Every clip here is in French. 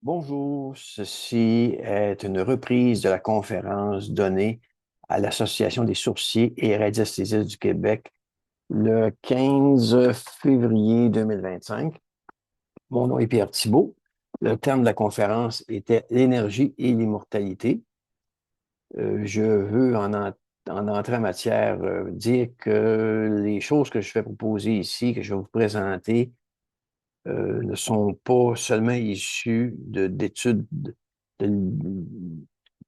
Bonjour, ceci est une reprise de la conférence donnée à l'Association des sourciers et radiesthésistes du Québec le 15 février 2025. Mon nom est Pierre Thibault. Le thème de la conférence était l'énergie et l'immortalité. Je veux en entrer en matière dire que les choses que je vais proposer ici, que je vais vous présenter, ne sont pas seulement issus d'études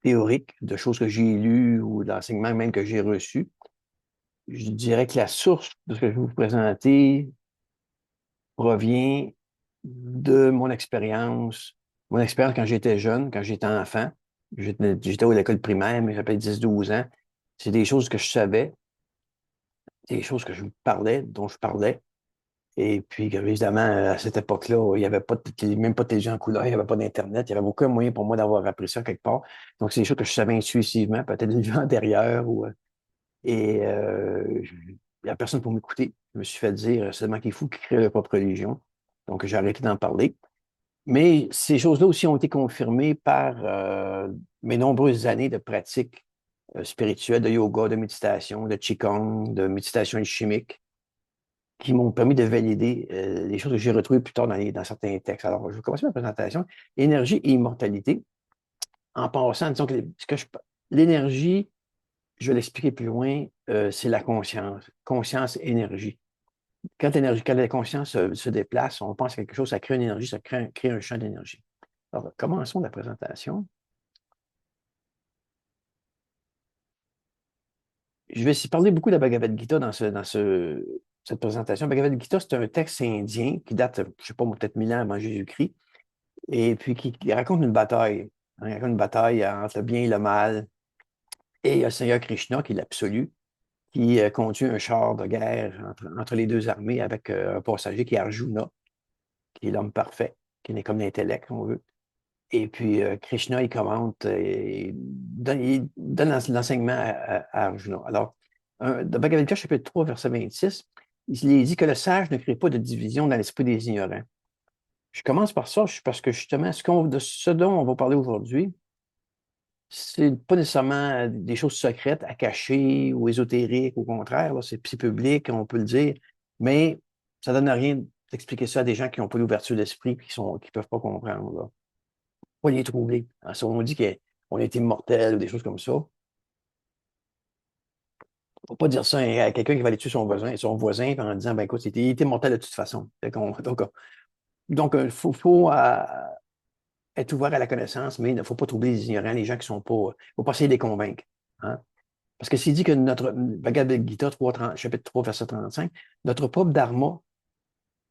théoriques, de choses que j'ai lues ou d'enseignements même que j'ai reçus. Je dirais que la source de ce que je vais vous présenter provient de mon expérience quand j'étais jeune, quand j'étais enfant. J'étais à l'école primaire, mais j'avais 10-12 ans. C'est des choses que je savais, des choses que je parlais, dont je parlais. Et puis, évidemment, à cette époque-là, il n'y avait pas même pas de télévision en couleur, il n'y avait pas d'Internet, il n'y avait aucun moyen pour moi d'avoir appris ça quelque part. Donc, c'est des choses que je savais intuitivement, peut-être une vie antérieure. Et il n'y a personne pour m'écouter. Je me suis fait dire seulement qu'il faut qu'il crée leur propre religion. Donc, j'ai arrêté d'en parler. Mais ces choses-là aussi ont été confirmées par mes nombreuses années de pratique spirituelle, de yoga, de méditation, de qigong, de méditation chimique qui m'ont permis de valider les choses que j'ai retrouvées plus tard dans certains textes. Alors, je vais commencer ma présentation. Énergie et immortalité. En passant, disons que l'énergie, je vais l'expliquer plus loin, c'est la conscience. Conscience, énergie. Quand la conscience se déplace, on pense à quelque chose, ça crée une énergie, ça crée un champ d'énergie. Alors, commençons la présentation. Je vais ici parler beaucoup de la Bhagavad Gita cette présentation. Bhagavad Gita, c'est un texte indien qui date, je ne sais pas, peut-être 1000 ans avant Jésus-Christ, et puis qui raconte une bataille. Il raconte une bataille entre le bien et le mal. Et il y a le Seigneur Krishna, qui est l'absolu, qui conduit un char de guerre entre les deux armées avec un passager qui est Arjuna, qui est l'homme parfait, qui est comme l'intellect, si on veut. Et puis Krishna, il commente, il donne l'enseignement à Arjuna. Alors, dans Bhagavad Gita, chapitre 3, verset 26, il est dit que le sage ne crée pas de division dans l'esprit des ignorants. Je commence par ça parce que justement, de ce dont on va parler aujourd'hui, c'est pas nécessairement des choses secrètes à cacher ou ésotériques, au contraire, là, c'est public, on peut le dire, mais ça donne rien d'expliquer ça à des gens qui n'ont pas l'ouverture d'esprit et qui peuvent pas comprendre. Là. Pas les troubler. Hein, si on dit qu'on est immortel ou des choses comme ça, faut pas dire ça à quelqu'un qui va aller tuer son voisin en disant, ben écoute, il était mortel de toute façon. Donc, il faut être ouvert à la connaissance, mais il ne faut pas troubler les ignorants, les gens qui sont pas. Il ne faut pas essayer de les convaincre. Hein. Parce que s'il dit que notre Bhagavad Gita 3, chapitre 3, verset 35, notre propre dharma,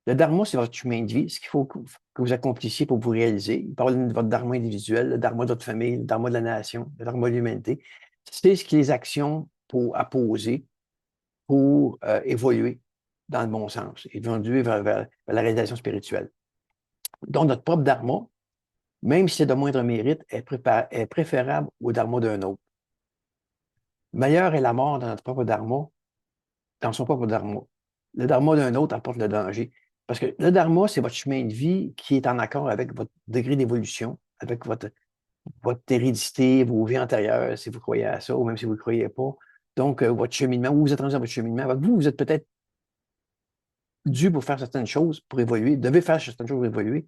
le dharma, c'est votre chemin de vie, ce qu'il faut que vous accomplissiez pour vous réaliser. Il parle de votre dharma individuel, le dharma de votre famille, le dharma de la nation, le dharma de l'humanité. C'est ce qui est les actions à poser pour évoluer dans le bon sens, évoluer vers la réalisation spirituelle. Donc, notre propre dharma, même si c'est de moindre mérite, est préférable au dharma d'un autre. Meilleure est la mort dans notre propre dharma, dans son propre dharma. Le dharma d'un autre apporte le danger. Parce que le dharma, c'est votre chemin de vie qui est en accord avec votre degré d'évolution, avec votre hérédité, vos vies antérieures, si vous croyez à ça, ou même si vous ne croyez pas. Donc, votre cheminement, où vous êtes rendu dans votre cheminement. Vous êtes peut-être dû pour faire certaines choses, pour évoluer, devez faire certaines choses pour évoluer,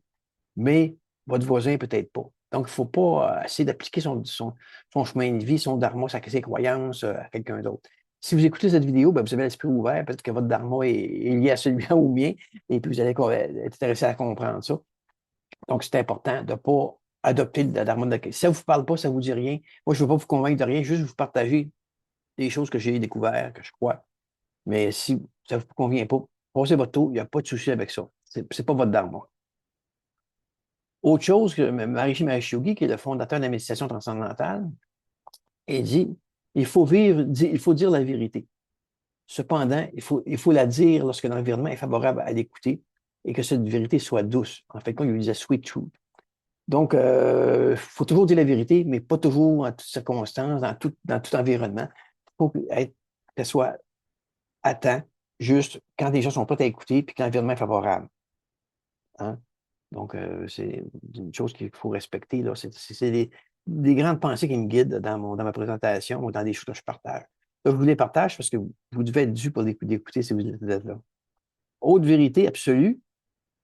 mais votre voisin peut-être pas. Donc, il ne faut pas essayer d'appliquer son chemin de vie, son dharma, ses croyances à quelqu'un d'autre. Si vous écoutez cette vidéo, ben, vous avez l'esprit ouvert, peut-être que votre dharma est lié à celui-là ou au mien, et puis vous allez être intéressé à comprendre ça. Donc, c'est important de ne pas adopter le dharma de quelqu'un. Si ça ne vous parle pas, ça ne vous dit rien. Moi, je ne veux pas vous convaincre de rien, juste vous partager des choses que j'ai découvertes, que je crois. Mais si ça ne vous convient pas, passez votre tour, il n'y a pas de souci avec ça. Ce n'est pas votre dharma. Autre chose que Maharishi Mahesh Yogi, qui est le fondateur de la méditation transcendantale, il dit, il faut dire la vérité. Cependant, il faut la dire lorsque l'environnement est favorable à l'écouter et que cette vérité soit douce. En fait, quand il disait sweet truth. Donc, il faut toujours dire la vérité, mais pas toujours en toutes circonstances, dans tout environnement. Il faut qu'elle soit à temps, juste quand les gens sont prêts à écouter puis que l'environnement est favorable. Hein? Donc, c'est une chose qu'il faut respecter, là. C'est des grandes pensées qui me guident dans ma présentation ou dans des choses que je partage. Là, je vous les partage parce que vous devez être dû pour l'écouter si vous êtes là. Haute vérité absolue,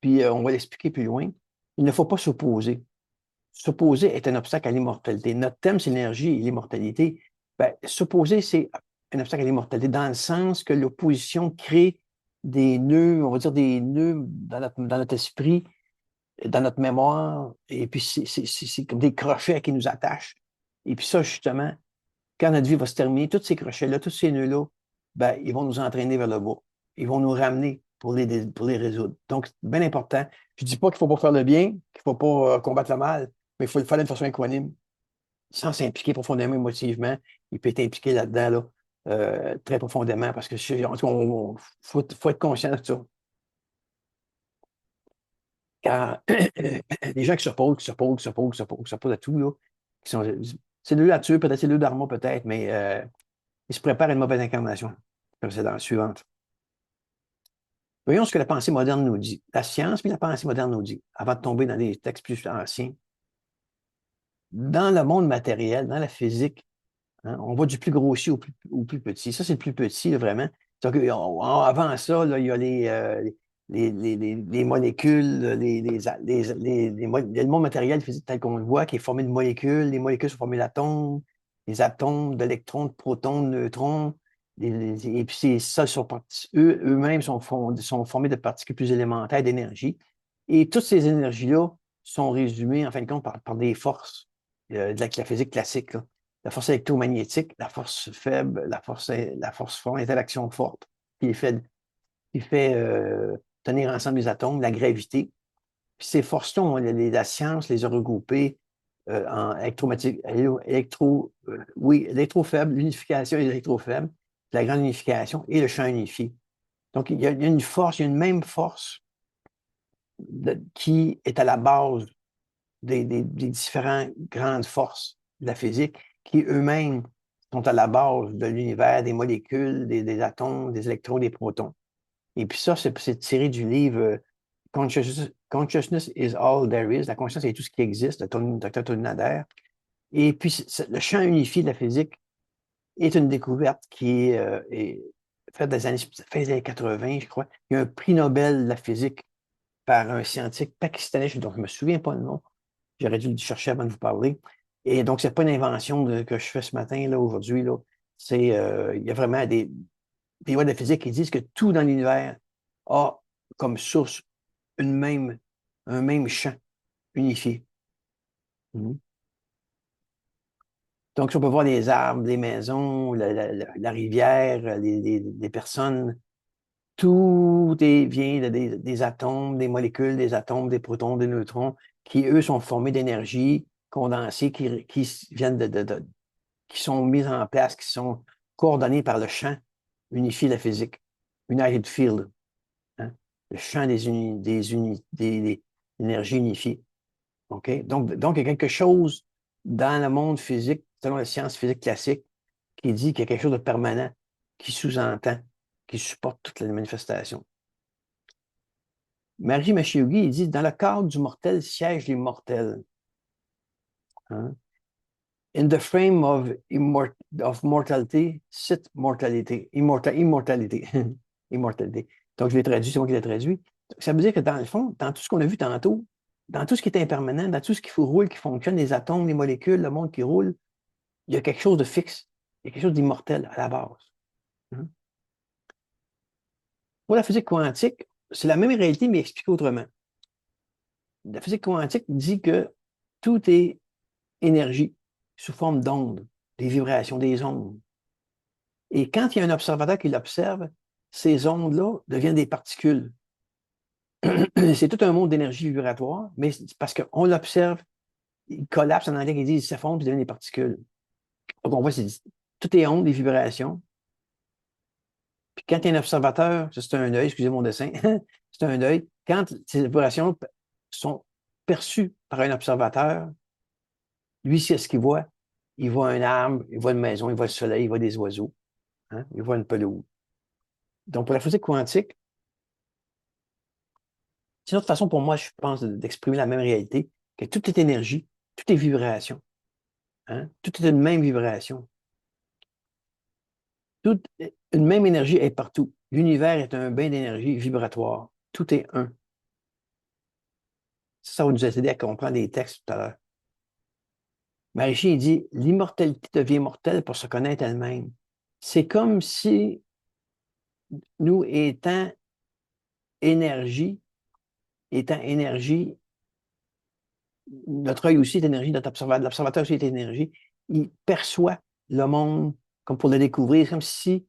puis on va l'expliquer plus loin. Il ne faut pas s'opposer. S'opposer est un obstacle à l'immortalité. Notre thème, c'est l'énergie et l'immortalité. Ben, s'opposer, c'est un obstacle à l'immortalité dans le sens que l'opposition crée des nœuds, on va dire des nœuds dans notre esprit, dans notre mémoire, et puis c'est comme des crochets qui nous attachent. Et puis ça, justement, quand notre vie va se terminer, tous ces crochets-là, tous ces nœuds-là, ben, ils vont nous entraîner vers le bas. Ils vont nous ramener pour les résoudre. Donc, c'est bien important. Je ne dis pas qu'il ne faut pas faire le bien, qu'il ne faut pas combattre le mal, mais il faut le faire d'une façon équanime, sans s'impliquer profondément émotivement. Il peut être impliqué là-dedans, là, très profondément, parce que en tout cas, faut être conscient de ça. Car les gens qui s'opposent, qui s'opposent à tout, là, qui sont, c'est de la nature, peut-être c'est de dharma, peut-être, mais ils se préparent à une mauvaise incarnation. Comme c'est dans la suivante. Voyons ce que la pensée moderne nous dit. La science, puis la pensée moderne nous dit, avant de tomber dans des textes plus anciens. Dans le monde matériel, dans la physique, hein, on va du plus grossier au plus petit. Ça, c'est le plus petit, là, vraiment. Donc, avant ça, là, il y a les molécules, le monde matériel physique tel qu'on le voit, qui est formé de molécules. Les molécules sont formées d'atomes, les atomes, d'électrons, de protons, de neutrons. Et puis, ça, eux-mêmes sont formés de particules plus élémentaires d'énergie. Et toutes ces énergies-là sont résumées, en fin de compte, par des forces de la physique classique, là. La force électromagnétique, la force faible, la force forte, l'interaction forte, qui fait tenir ensemble les atomes, la gravité. Puis ces forces-là, la science les a regroupées en électrofaible, l'unification électrofaible, la grande unification et le champ unifié. Donc, il y a une force, il y a une même force qui est à la base des différentes grandes forces de la physique qui eux-mêmes sont à la base de l'univers, des molécules, des atomes, des électrons, des protons. Et puis ça, c'est tiré du livre Consciousness is all there is. La conscience est tout ce qui existe, de Dr. Tony Nader. Et puis, le champ unifié de la physique est une découverte qui est faite dans les années, fin des années 80, je crois. Il y a un prix Nobel de la physique par un scientifique pakistanais, dont je ne me souviens pas le nom. J'aurais dû le chercher avant de vous parler. Et donc, c'est pas une invention que je fais ce matin, là, aujourd'hui, là. Il y a vraiment des lois de la physique qui disent que tout dans l'univers a comme source un même champ unifié. Mhm. Donc, si on peut voir les arbres, les maisons, la rivière, les personnes, vient des atomes, des molécules, des atomes, des protons, des neutrons, qui, eux, sont formés d'énergie condensée, qui viennent qui sont mises en place, qui sont coordonnées par le champ unifié de la physique, United Field, hein? Le champ des énergies unifiées. OK? Donc, il y a quelque chose dans le monde physique, selon la science physique classique, qui dit qu'il y a quelque chose de permanent, qui sous-entend, qui supporte toutes les manifestations. Maharishi Mahesh Yogi, il dit, dans le cadre du mortel siègent les mortels. Hein? In the frame of mortality, sit mortalité. Immortalité. Immortalité. Donc, je l'ai traduit, c'est moi qui l'ai traduit. Ça veut dire que dans le fond, dans tout ce qu'on a vu tantôt, dans tout ce qui est impermanent, dans tout ce qui roule, qui fonctionne, les atomes, les molécules, le monde qui roule, il y a quelque chose de fixe. Il y a quelque chose d'immortel à la base. Hein? Pour la physique quantique, c'est la même réalité, mais expliquée autrement. La physique quantique dit que tout est énergie sous forme d'ondes, des vibrations, des ondes. Et quand il y a un observateur qui l'observe, ces ondes-là deviennent des particules. C'est tout un monde d'énergie vibratoire, mais parce qu'on l'observe, il collapse en anglais, ils disent, il s'effondre, puis il devient des particules. Donc, on voit, tout est ondes, des vibrations. Puis quand il y a un observateur, ça c'est un œil, excusez mon dessin, c'est un œil. Quand ces vibrations sont perçues par un observateur, lui, c'est ce qu'il voit. Il voit un arbre, il voit une maison, il voit le soleil, il voit des oiseaux, hein, il voit une pelouse. Donc, pour la physique quantique, C'est une autre façon pour moi, je pense, d'exprimer la même réalité, que tout est énergie, tout est vibration. Hein? Tout est une même vibration. Toute une même énergie est partout. L'univers est un bain d'énergie vibratoire. Tout est un. Ça va nous aider à comprendre les textes tout à l'heure. Maharishi, il dit, l'immortalité devient mortelle pour se connaître elle-même. C'est comme si nous étant énergie, notre œil aussi est énergie, notre l'observateur aussi est énergie, il perçoit le monde comme pour le découvrir. C'est comme si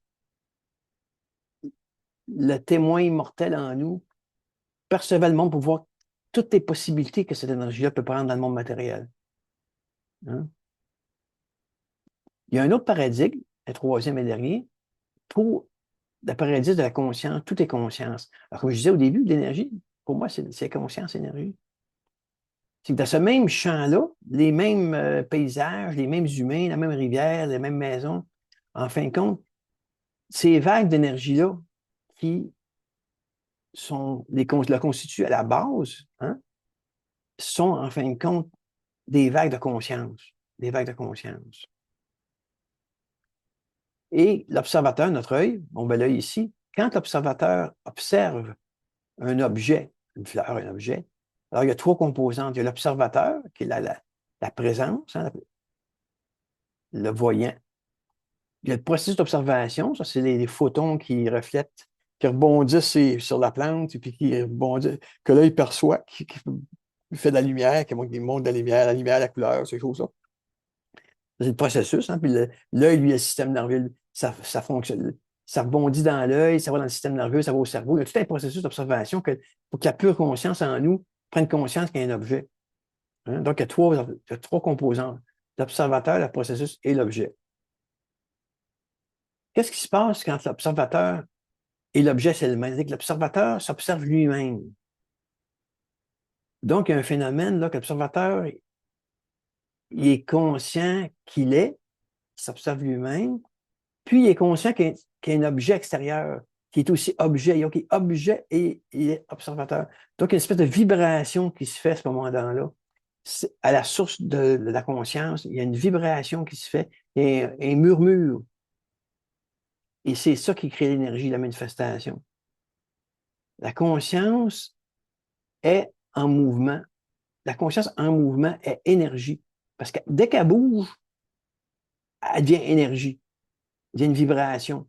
le témoin immortel en nous percevait le monde pour voir toutes les possibilités que cette énergie-là peut prendre dans le monde matériel. Hein? Il y a un autre paradigme, le troisième et dernier, pour le paradigme de la conscience. Tout est conscience. Alors, comme je disais au début, l'énergie, pour moi, c'est conscience, énergie. C'est que dans ce même champ-là, les mêmes paysages, les mêmes humains, la même rivière, les mêmes maisons, en fin de compte, ces vagues d'énergie-là qui la constituent à la base, hein, sont en fin de compte des vagues de conscience. Des vagues de conscience. Et l'observateur, notre œil, bon, ben l'œil ici, quand l'observateur observe un objet, une fleur, un objet, alors il y a trois composantes. Il y a l'observateur, qui est la présence, hein, le voyant. Il y a le processus d'observation, ça, c'est les photons qui reflètent, qui rebondissent sur la plante, et puis qui rebondissent, que l'œil perçoit, qui fait de la lumière, qui montre de la lumière, la couleur, ces choses-là. C'est le processus, hein, puis l'œil, lui, il a le système nerveux, ça fonctionne. Ça rebondit dans l'œil, ça va dans le système nerveux, ça va au cerveau. Il y a tout un processus d'observation pour que la pure conscience en nous prenne conscience qu'il y a un objet. Hein. Donc, il y a trois composantes. L'observateur, le processus et l'objet. Qu'est-ce qui se passe quand l'observateur et l'objet, c'est le même? C'est-à-dire que l'observateur s'observe lui-même. Donc, il y a un phénomène là, que l'observateur, il est conscient qu'il est, il s'observe lui-même, puis il est conscient qu'il y a un objet extérieur qui est aussi objet. Donc, il est objet et il est observateur. Donc, il y a une espèce de vibration qui se fait à ce moment-là. À la source de la conscience, il y a une vibration qui se fait, il y a un murmure. Et c'est ça qui crée l'énergie, la manifestation. La conscience est en mouvement. La conscience en mouvement est énergie. Parce que dès qu'elle bouge, elle devient énergie. Elle devient une vibration.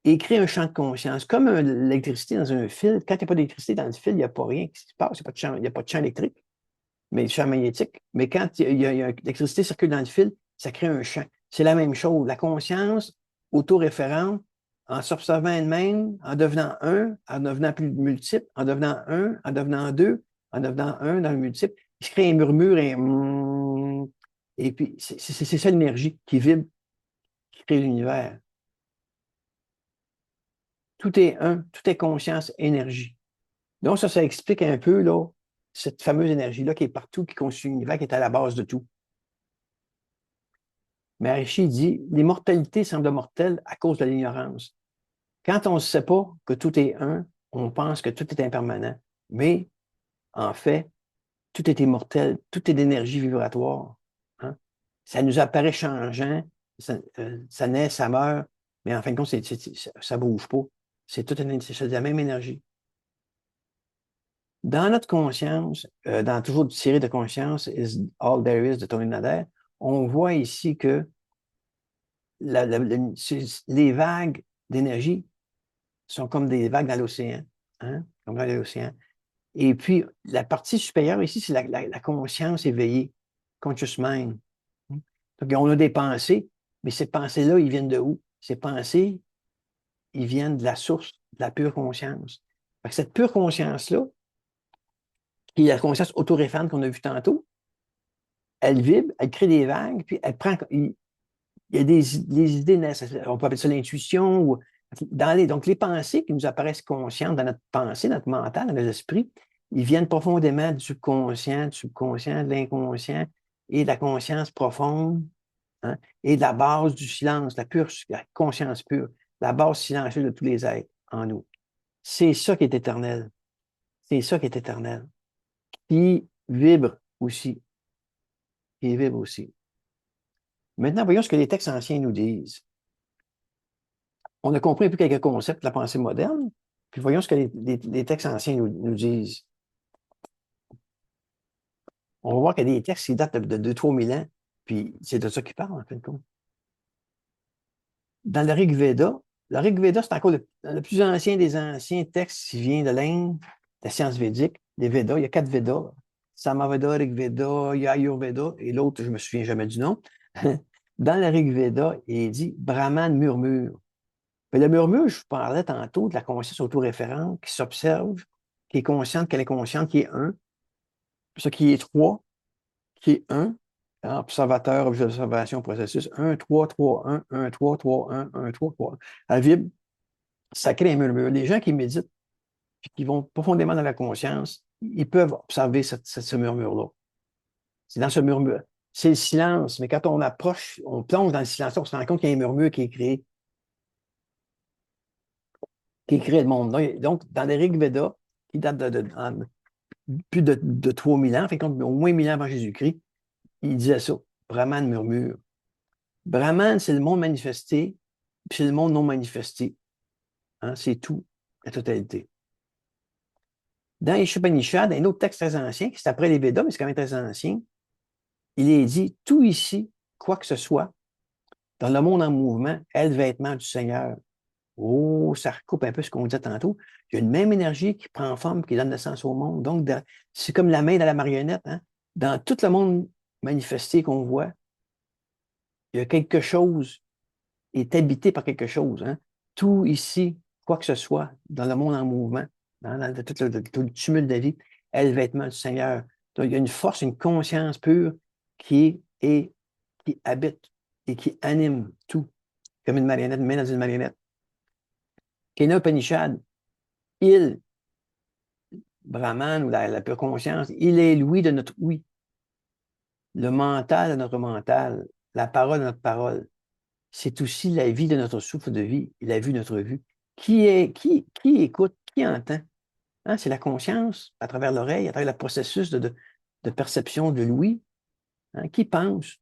Et crée un champ de conscience. Comme l'électricité dans un fil, quand il n'y a pas d'électricité dans le fil, il n'y a pas rien qui se passe. Il n'y a pas de champ électrique, mais du champ magnétique. Mais quand l'électricité circule dans le fil, ça crée un champ. C'est la même chose. La conscience autoréférente, en s'observant elle-même, en devenant un, en devenant plus multiple, en devenant un, en devenant deux, en devenant un dans le multiple, il se crée un murmure et puis c'est ça l'énergie qui vibre, qui crée l'univers. Tout est un, tout est conscience, énergie. Donc ça explique un peu là, cette fameuse énergie-là qui est partout, qui constitue l'univers, qui est à la base de tout. Mais Maharishi dit, l'immortalité semble mortelle à cause de l'ignorance. Quand on ne sait pas que tout est un, on pense que tout est impermanent. Mais en fait, tout est immortel, tout est d'énergie vibratoire. Hein? Ça nous apparaît changeant, ça naît, ça meurt, mais en fin de compte, ça ne bouge pas. C'est c'est la même énergie. Dans notre conscience, dans toujours une série de conscience, Is All There Is de Tony Nader, on voit ici que les vagues d'énergie sont comme des vagues dans l'océan. Hein? Comme dans l'océan. Et puis, la partie supérieure ici, c'est la conscience éveillée, conscious mind. Donc, on a des pensées, mais ces pensées-là, ils viennent de où? Ces pensées, ils viennent de la source, de la pure conscience. Fait que cette pure conscience-là, qui est la conscience autoréférente qu'on a vue tantôt, elle vibre, elle crée des vagues, puis elle prend. Il y a des idées naissent. On peut appeler ça l'intuition. Donc, les pensées qui nous apparaissent conscientes dans notre pensée, notre mental, dans nos esprits, ils viennent profondément du subconscient, de l'inconscient et de la conscience profonde, hein, et de la base du silence, la conscience pure, la base silencieuse de tous les êtres en nous. C'est ça qui est éternel. C'est ça qui est éternel, qui vibre aussi, qui vibre aussi. Maintenant, voyons ce que les textes anciens nous disent. On a compris un peu quelques concepts de la pensée moderne, puis voyons ce que les textes anciens nous disent. On va voir qu'il y a des textes qui datent de 2-3 000 ans, puis c'est de ça qu'ils parlent, en fin de compte. Dans le Rig Veda, c'est encore le plus ancien des anciens textes qui vient de l'Inde, de la science védique, des Védas. Il y a 4 Védas. Samaveda, Rig Veda, il y a Ayurveda, et l'autre, je ne me souviens jamais du nom. Dans le Rig Veda, il dit Brahman murmure. Mais le murmure, je vous parlais tantôt de la conscience autoréférente qui s'observe, qui est consciente qu'elle est consciente, qui est un, ça qui est trois, qui est un, observateur, objet d'observation, processus, 1, 3, 3, 1, 1, 3, 3, 1, 1, 3, 3. Elle vibre, ça crée un murmure. Les gens qui méditent, puis qui vont profondément dans la conscience, ils peuvent observer ce murmure-là. C'est dans ce murmure. C'est le silence, mais quand on approche, on plonge dans le silence, on se rend compte qu'il y a un murmure qui crée le monde. Donc, dans les Rig Veda, qui date plus de 3000 ans, fait au moins 1000 ans avant Jésus-Christ, il disait ça. Brahman murmure. Brahman, c'est le monde manifesté, puis c'est le monde non manifesté. Hein, c'est tout, la totalité. Dans les Upanishads, un autre texte très ancien, qui c'est après les Védas, mais c'est quand même très ancien, il est dit, tout ici, quoi que ce soit, dans le monde en mouvement, est le vêtement du Seigneur. Oh, ça recoupe un peu ce qu'on disait tantôt. Il y a une même énergie qui prend forme, qui donne naissance au monde. Donc, c'est comme la main dans la marionnette. Hein? Dans tout le monde manifesté qu'on voit, il y a quelque chose, est habité par quelque chose. Hein? Tout ici, quoi que ce soit, dans le monde en mouvement, dans tout le tumulte de la vie, est le vêtement du Seigneur. Donc, il y a une force, une conscience pure qui habite et qui anime tout, comme une marionnette, une main dans une marionnette. Kena Upanishad, il, Brahman ou la pure conscience, il est l'ouïe de notre oui, le mental de notre mental, la parole de notre parole. C'est aussi la vie de notre souffle de vie, la vue de notre vue. Qui écoute, qui entend? Hein, c'est la conscience à travers l'oreille, à travers le processus de perception de l'ouïe. Hein, qui pense?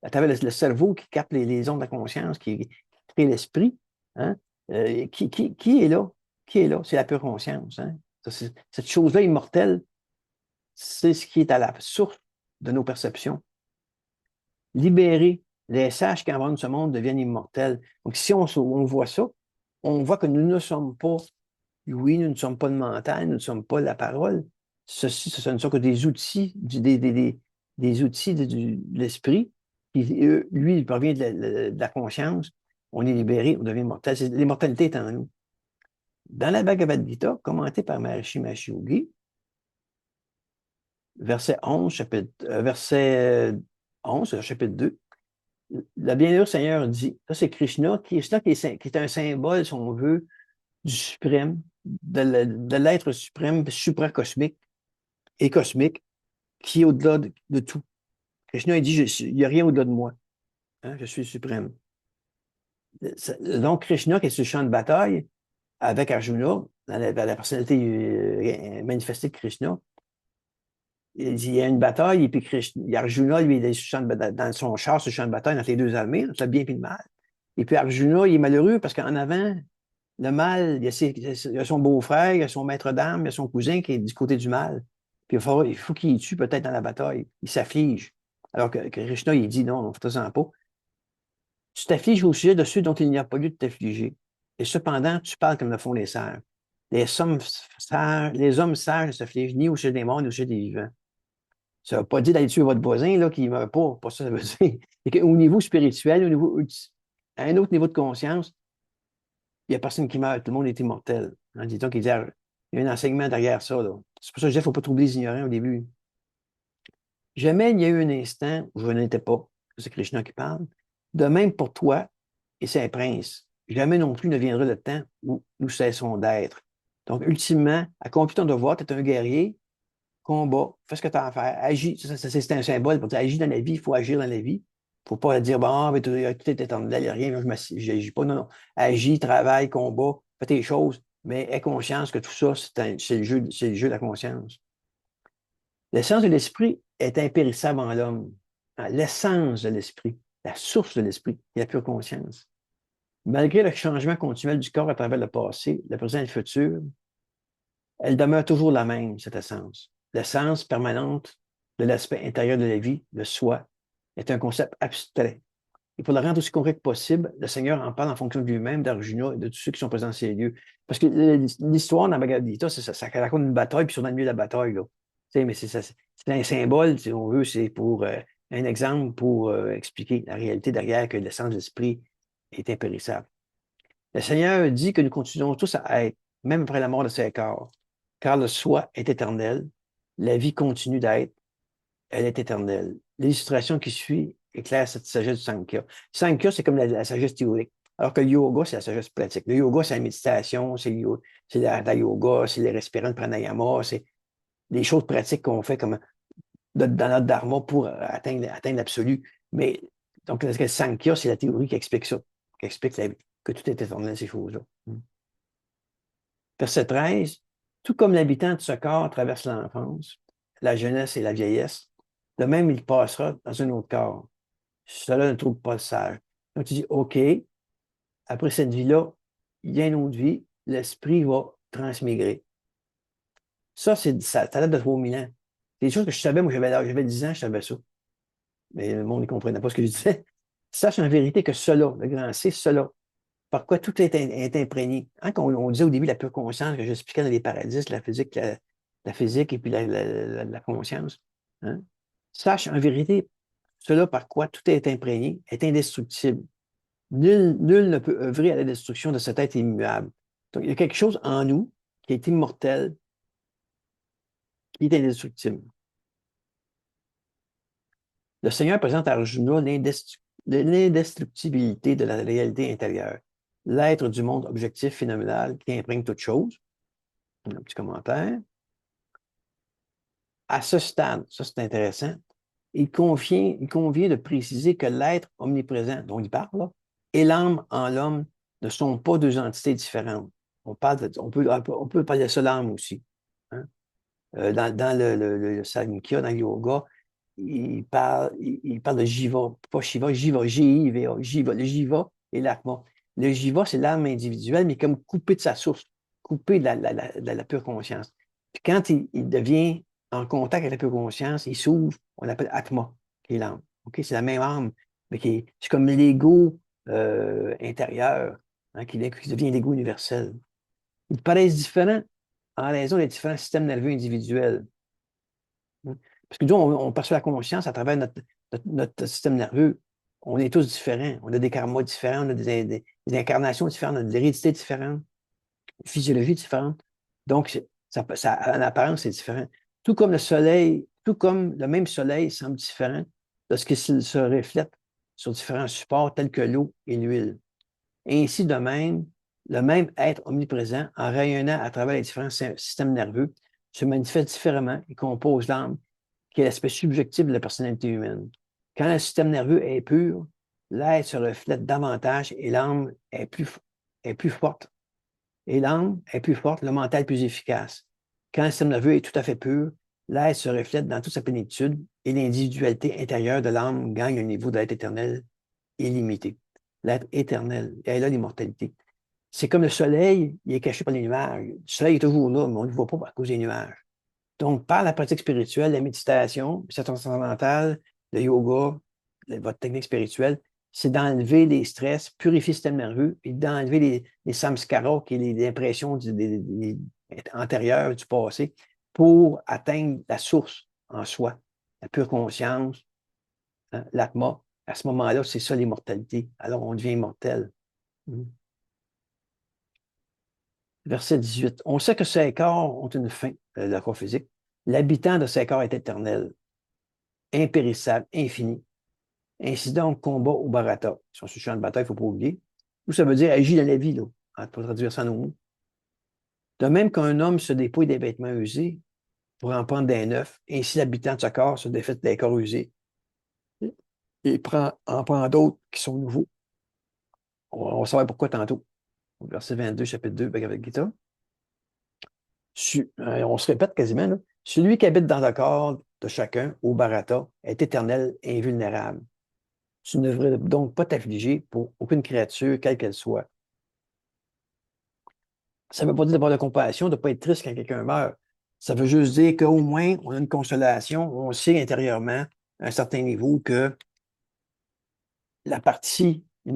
À travers le cerveau qui capte les ondes de la conscience, qui crée l'esprit. Hein? Qui est là? Qui est là? C'est la pure conscience. Hein? Cette chose-là immortelle, c'est ce qui est à la source de nos perceptions. Libérer les sages qui inventent ce monde deviennent immortels. Donc, si on voit ça, on voit que nous ne sommes pas, oui, nous ne sommes pas le mental, nous ne sommes pas la parole. Ce ne sont que des outils, des outils de l'esprit, qui, lui, il provient de la conscience. On est libéré, on devient immortel. L'immortalité est en nous. Dans la Bhagavad Gita, commentée par Maharishi Mahesh Yogi, verset 11, verset 11, chapitre 2, le bienheureux Seigneur dit, ça c'est Krishna qui est un symbole, si on veut, du suprême, de l'être suprême, supracosmique et cosmique, qui est au-delà de tout. Krishna, il dit, il n'y a rien au-delà de moi. Hein, je suis suprême. Donc, Krishna, qui est sur le champ de bataille, avec Arjuna, dans la personnalité manifestée de Krishna, il y a une bataille, et puis Arjuna, lui, il est dans son char sur le champ de bataille, entre les deux armées, entre le bien et le mal. Et puis Arjuna, il est malheureux parce qu'en avant, le mal, il y a son beau-frère, il y a son maître d'armes, il y a son cousin qui est du côté du mal. Puis il faut qu'il tue peut-être dans la bataille. Il s'afflige. Alors que Krishna, il dit non, fais-en pas. Tu t'affliges au sujet de ceux dont il n'y a pas lieu de t'affliger. Et cependant, tu parles comme le font les sages. Les hommes sages ne s'affligent ni au sujet des morts, ni au sujet des vivants. Ça ne veut pas dire d'aller tuer votre voisin là, qui ne meurt pas. Pas ça, ça veut dire. Et au niveau spirituel, à un autre niveau de conscience, il n'y a personne qui meurt. Tout le monde est immortel. En disant qu'il dit, il y a un enseignement derrière ça. C'est pour ça que je dis, il ne faut pas troubler les ignorants au début. Jamais il n'y a eu un instant où je n'étais pas. C'est Krishna qui parle. De même pour toi et ses princes. Jamais non plus ne viendra le temps où nous cessons d'être. Donc, ultimement, accomplis ton devoir, tu es un guerrier, combat, fais ce que tu as à faire, agis. C'est un symbole pour dire agis dans la vie, il faut agir dans la vie. Il ne faut pas dire, bon, mais tout est éternel, il n'y a rien, je n'agis pas. Non, non. Agis, travaille, combat, fais tes choses. mais aie conscience que tout ça, c'est le jeu de la conscience. L'essence de l'esprit est impérissable en l'homme. L'essence de l'esprit, la source de l'esprit, est la pure conscience. Malgré le changement continuel du corps à travers le passé, le présent et le futur, elle demeure toujours la même, cette essence. L'essence permanente de l'aspect intérieur de la vie, le soi, est un concept abstrait. Et pour le rendre aussi concret que possible, le Seigneur en parle en fonction de lui-même, d'Arjuna et de tous ceux qui sont présents dans ces lieux. Parce que l'histoire dans la Bhagavad Gita, c'est ça, ça raconte une bataille, puis ils sont dans le milieu de la bataille. Là. Mais c'est un symbole, si on veut, c'est pour un exemple pour expliquer la réalité derrière que l'essence de l'esprit est impérissable. Le Seigneur dit que nous continuons tous à être, même après la mort de ces corps, car le soi est éternel, la vie continue d'être, elle est éternelle. L'illustration qui suit éclaire cette sagesse du Sankhya. Sankhya, c'est comme la sagesse théorique, alors que le yoga, c'est la sagesse pratique. Le yoga, c'est la méditation, c'est la yoga, c'est les respirants, le pranayama, c'est des choses pratiques qu'on fait comme dans notre dharma pour atteindre l'absolu. Mais donc, le Sankhya, c'est la théorie qui explique ça, qui explique que tout est éternel, ces choses-là. Verset 13, tout comme l'habitant de ce corps traverse l'enfance, la jeunesse et la vieillesse, de même il passera dans un autre corps. Cela ne trouve pas le sage. Donc tu dis, OK, après cette vie-là, il y a une autre vie, l'esprit va transmigrer. Ça date de 3000 ans. C'est des choses que je savais, moi j'avais 10 ans, je savais ça. Mais le monde ne comprenait pas ce que je disais. Sache en vérité que cela, le grand C, cela, par quoi tout est imprégné. Hein, on disait au début la pure conscience que j'expliquais dans les paradis, la physique et puis la conscience. Hein. Sache en vérité cela par quoi tout est imprégné, est indestructible. Nul ne peut œuvrer à la destruction de cet être immuable. Donc, il y a quelque chose en nous qui est immortel, qui est indestructible. Le Seigneur présente à Arjuna l'indestructibilité de la réalité intérieure, l'être du monde objectif phénoménal qui imprègne toute chose. Un petit commentaire. À ce stade, ça c'est intéressant, il convient de préciser que l'être omniprésent dont il parle, là, et l'âme en l'homme ne sont pas deux entités différentes. On peut parler de ça l'âme aussi. Hein. Dans le Samkhya, dans le yoga, il parle de Jiva, pas Shiva, Jiva, J-I-V-A, Jiva. Le Jiva et l'Atma. Le Jiva, c'est l'âme individuelle, mais comme coupé de sa source, coupé de la pure conscience. Puis quand il devient en contact avec la pure conscience, il s'ouvre, on l'appelle Atma, qui est l'âme. Okay? C'est la même âme, mais c'est comme l'ego intérieur, hein, qui devient l'ego universel. Ils paraissent différents en raison des différents systèmes nerveux individuels. Hein. Parce que nous, on perçoit la conscience à travers notre système nerveux. On est tous différents. On a des karmas différents, on a des incarnations différentes, on a des hérédités différentes, une physiologie différente. Donc, en apparence, c'est différent. Tout comme le soleil, tout comme le même soleil semble différent lorsqu'il se reflète sur différents supports tels que l'eau et l'huile. Ainsi de même, le même être omniprésent, en rayonnant à travers les différents systèmes nerveux, se manifeste différemment et compose l'âme, qui est l'aspect subjectif de la personnalité humaine. Quand le système nerveux est pur, l'être se reflète davantage et l'âme est plus forte. Et l'âme est plus forte, le mental plus efficace. Quand le système nerveux est tout à fait pur, l'être se reflète dans toute sa plénitude et l'individualité intérieure de l'âme gagne un niveau d'être éternel illimité. L'être éternel, elle a l'immortalité. C'est comme le soleil, il est caché par les nuages. Le soleil est toujours là, mais on ne le voit pas à cause des nuages. Donc, par la pratique spirituelle, la méditation, cette transcendantale, le yoga, votre technique spirituelle, c'est d'enlever les stress, purifier le système nerveux et d'enlever les samskaras, qui est les impressions antérieures du passé, pour atteindre la source en soi, la pure conscience, hein, l'atma. À ce moment-là, c'est ça l'immortalité. Alors, on devient immortel. Verset 18. On sait que ces corps ont une fin, le corps physique. L'habitant de ces corps est éternel, impérissable, infini. Ainsi donc, combat au Bharata. Si on se champ de bataille, il ne faut pas oublier. Ou ça veut dire agir dans la vie, là, pour traduire ça en nos mots. De même qu'un homme se dépouille des vêtements usés pour en prendre des neufs, ainsi l'habitant de ce corps se défait des corps usés et en prend d'autres qui sont nouveaux. On va savoir pourquoi tantôt. Verset 22, chapitre 2, Bhagavad Gita. On se répète quasiment, là. Celui qui habite dans le corps de chacun, au Bharata, est éternel et invulnérable. Tu ne devrais donc pas t'affliger pour aucune créature, quelle qu'elle soit. Ça ne veut pas dire d'avoir de la compassion, de ne pas être triste quand quelqu'un meurt. Ça veut juste dire qu'au moins, on a une consolation, on sait intérieurement, à un certain niveau, que une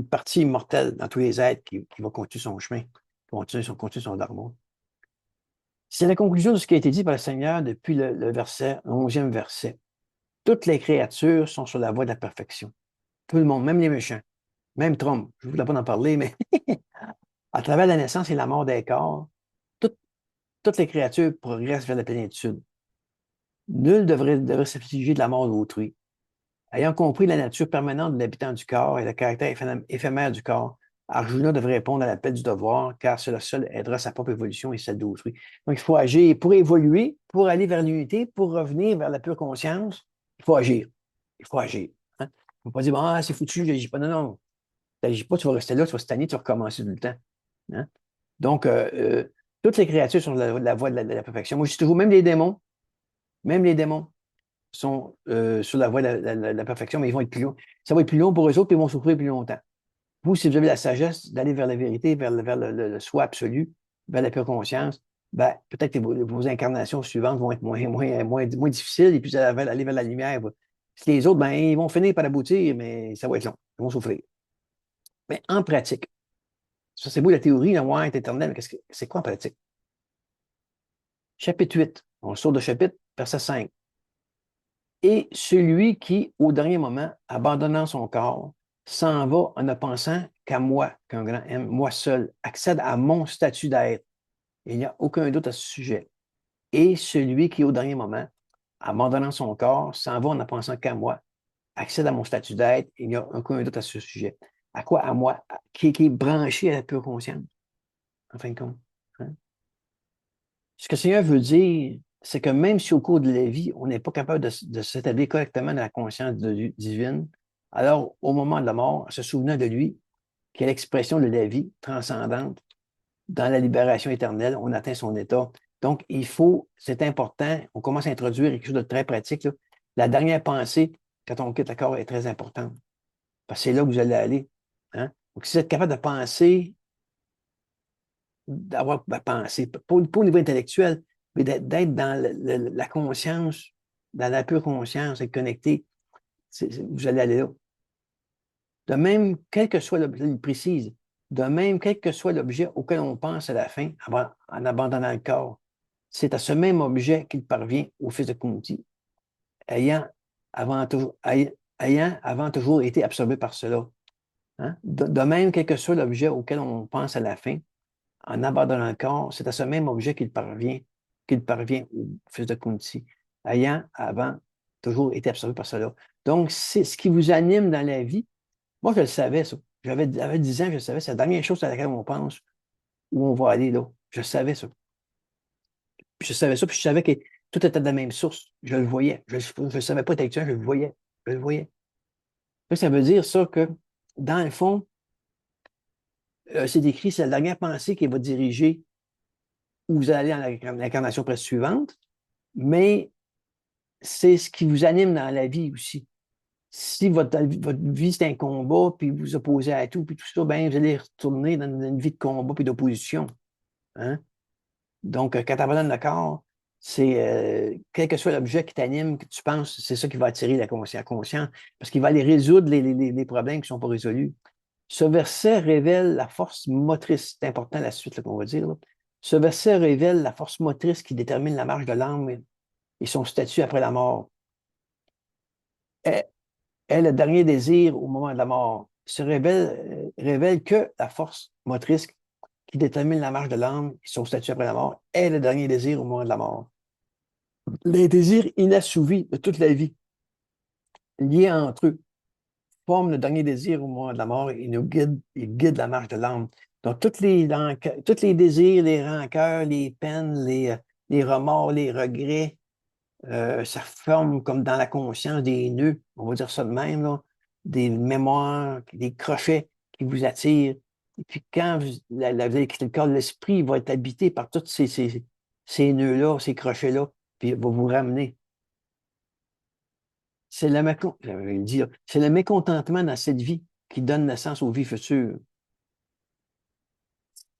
partie immortelle dans tous les êtres qui va continuer son chemin, continuer son dharma. C'est la conclusion de ce qui a été dit par le Seigneur depuis le verset, le 11e verset. Toutes les créatures sont sur la voie de la perfection. Tout le monde, même les méchants, même Trump. Je ne voulais pas en parler, mais à travers la naissance et la mort des corps, tout- toutes les créatures progressent vers la plénitude. Nul devrait s'affliger de la mort d'autrui. Ayant compris la nature permanente de l'habitant du corps et le caractère éphémère du corps, Arjuna devrait répondre à l'appel du devoir, car cela seul aidera sa propre évolution et celle d'autrui. Donc, il faut agir pour évoluer, pour aller vers l'unité, pour revenir vers la pure conscience. Il faut agir. Il faut agir. Hein? Il ne faut pas dire, ah, c'est foutu, je n'agis pas. Non, non, tu n'agis pas, tu vas rester là, tu vas stagner, tu vas recommencer tout le temps. Hein? Donc, toutes les créatures sont sur la voie de la perfection. Moi, je dis toujours, même les démons sont sur la voie de la perfection, mais ils vont être plus longs. Ça va être plus long pour eux autres, puis ils vont souffrir plus longtemps. Vous, si vous avez la sagesse d'aller vers la vérité, vers le soi absolu, vers la pure conscience, ben, peut-être que vos incarnations suivantes vont être moins difficiles, et puis vous allez aller vers la lumière. Si les autres, ben, ils vont finir par aboutir, mais ça va être long. Ils vont souffrir. Mais en pratique, ça c'est beau la théorie, la moi est éternelle, mais c'est quoi en pratique? Chapitre 8, on sort de chapitre, verset 5. Et celui qui, au dernier moment, abandonnant son corps, s'en va en ne pensant qu'à moi, qu'un grand M, moi seul, accède à mon statut d'être. Il n'y a aucun doute à ce sujet. Et celui qui, au dernier moment, abandonnant son corps, s'en va en ne pensant qu'à moi, accède à mon statut d'être. Il n'y a aucun doute à ce sujet. À quoi? À moi, qui est branché à la pure conscience, en fin de compte. Hein? Ce que le Seigneur veut dire, c'est que même si au cours de la vie, on n'est pas capable de s'établir correctement dans la conscience divine, alors au moment de la mort, en se souvenant de lui, qui est l'expression de la vie transcendante, dans la libération éternelle, on atteint son état. Donc, c'est important, on commence à introduire quelque chose de très pratique, là. La dernière pensée, quand on quitte le corps, est très importante. Parce que c'est là que vous allez aller. Hein? Donc, si vous êtes capable de penser, d'avoir pensé, pas au niveau intellectuel, mais d'être dans la conscience, dans la pure conscience, être connecté, vous allez aller là. De même, quel que soit l'objet, il précise, de même, quel que soit l'objet auquel on pense à la fin, en abandonnant le corps, c'est à ce même objet qu'il parvient au fils de Kunti, ayant avant toujours été absorbé par cela. Hein? De même, quel que soit l'objet auquel on pense à la fin, en abandonnant le corps, c'est à ce même objet qu'il parvient au fils de Kunti, ayant avant toujours été absorbé par cela. Donc, c'est ce qui vous anime dans la vie. Moi, je le savais, ça. J'avais 10 ans, je le savais. C'est la dernière chose à laquelle on pense, où on va aller, là. Je savais ça. Puis je savais ça, puis je savais que tout était de la même source. Je le voyais. Je ne savais pas intellectuel, je le voyais. Je le voyais. Ça veut dire ça que, dans le fond, c'est écrit, c'est la dernière pensée qui va diriger où vous allez dans l'incarnation presque suivante, mais c'est ce qui vous anime dans la vie aussi. Si votre vie, c'est un combat, puis vous vous opposez à tout, puis tout ça, ben, vous allez retourner dans une vie de combat puis d'opposition. Hein? Donc, quand tu abandonnes le corps, c'est quel que soit l'objet qui t'anime, que tu penses, c'est ça qui va attirer la conscience, parce qu'il va aller résoudre les problèmes qui ne sont pas résolus. Ce verset révèle la force motrice. C'est important la suite qu'on va dire. Là. Ce verset révèle la force motrice qui détermine la marche de l'âme et son statut après la mort. Est le dernier désir au moment de la mort. Révèle que la force motrice qui détermine la marche de l'âme et son statut après la mort est le dernier désir au moment de la mort. Les désirs inassouvis de toute la vie, liés entre eux, forment le dernier désir au moment de la mort et ils guident la marche de l'âme. Donc, tous les désirs, les rancœurs, les peines, les remords, les regrets, ça forme comme dans la conscience des nœuds, on va dire ça de même, là, des mémoires, des crochets qui vous attirent. Et puis quand vous allez quitter le corps, l'esprit va être habité par toutes ces nœuds-là, ces crochets-là, puis il va vous ramener. J'avais dit, là, c'est le mécontentement dans cette vie qui donne naissance aux vies futures.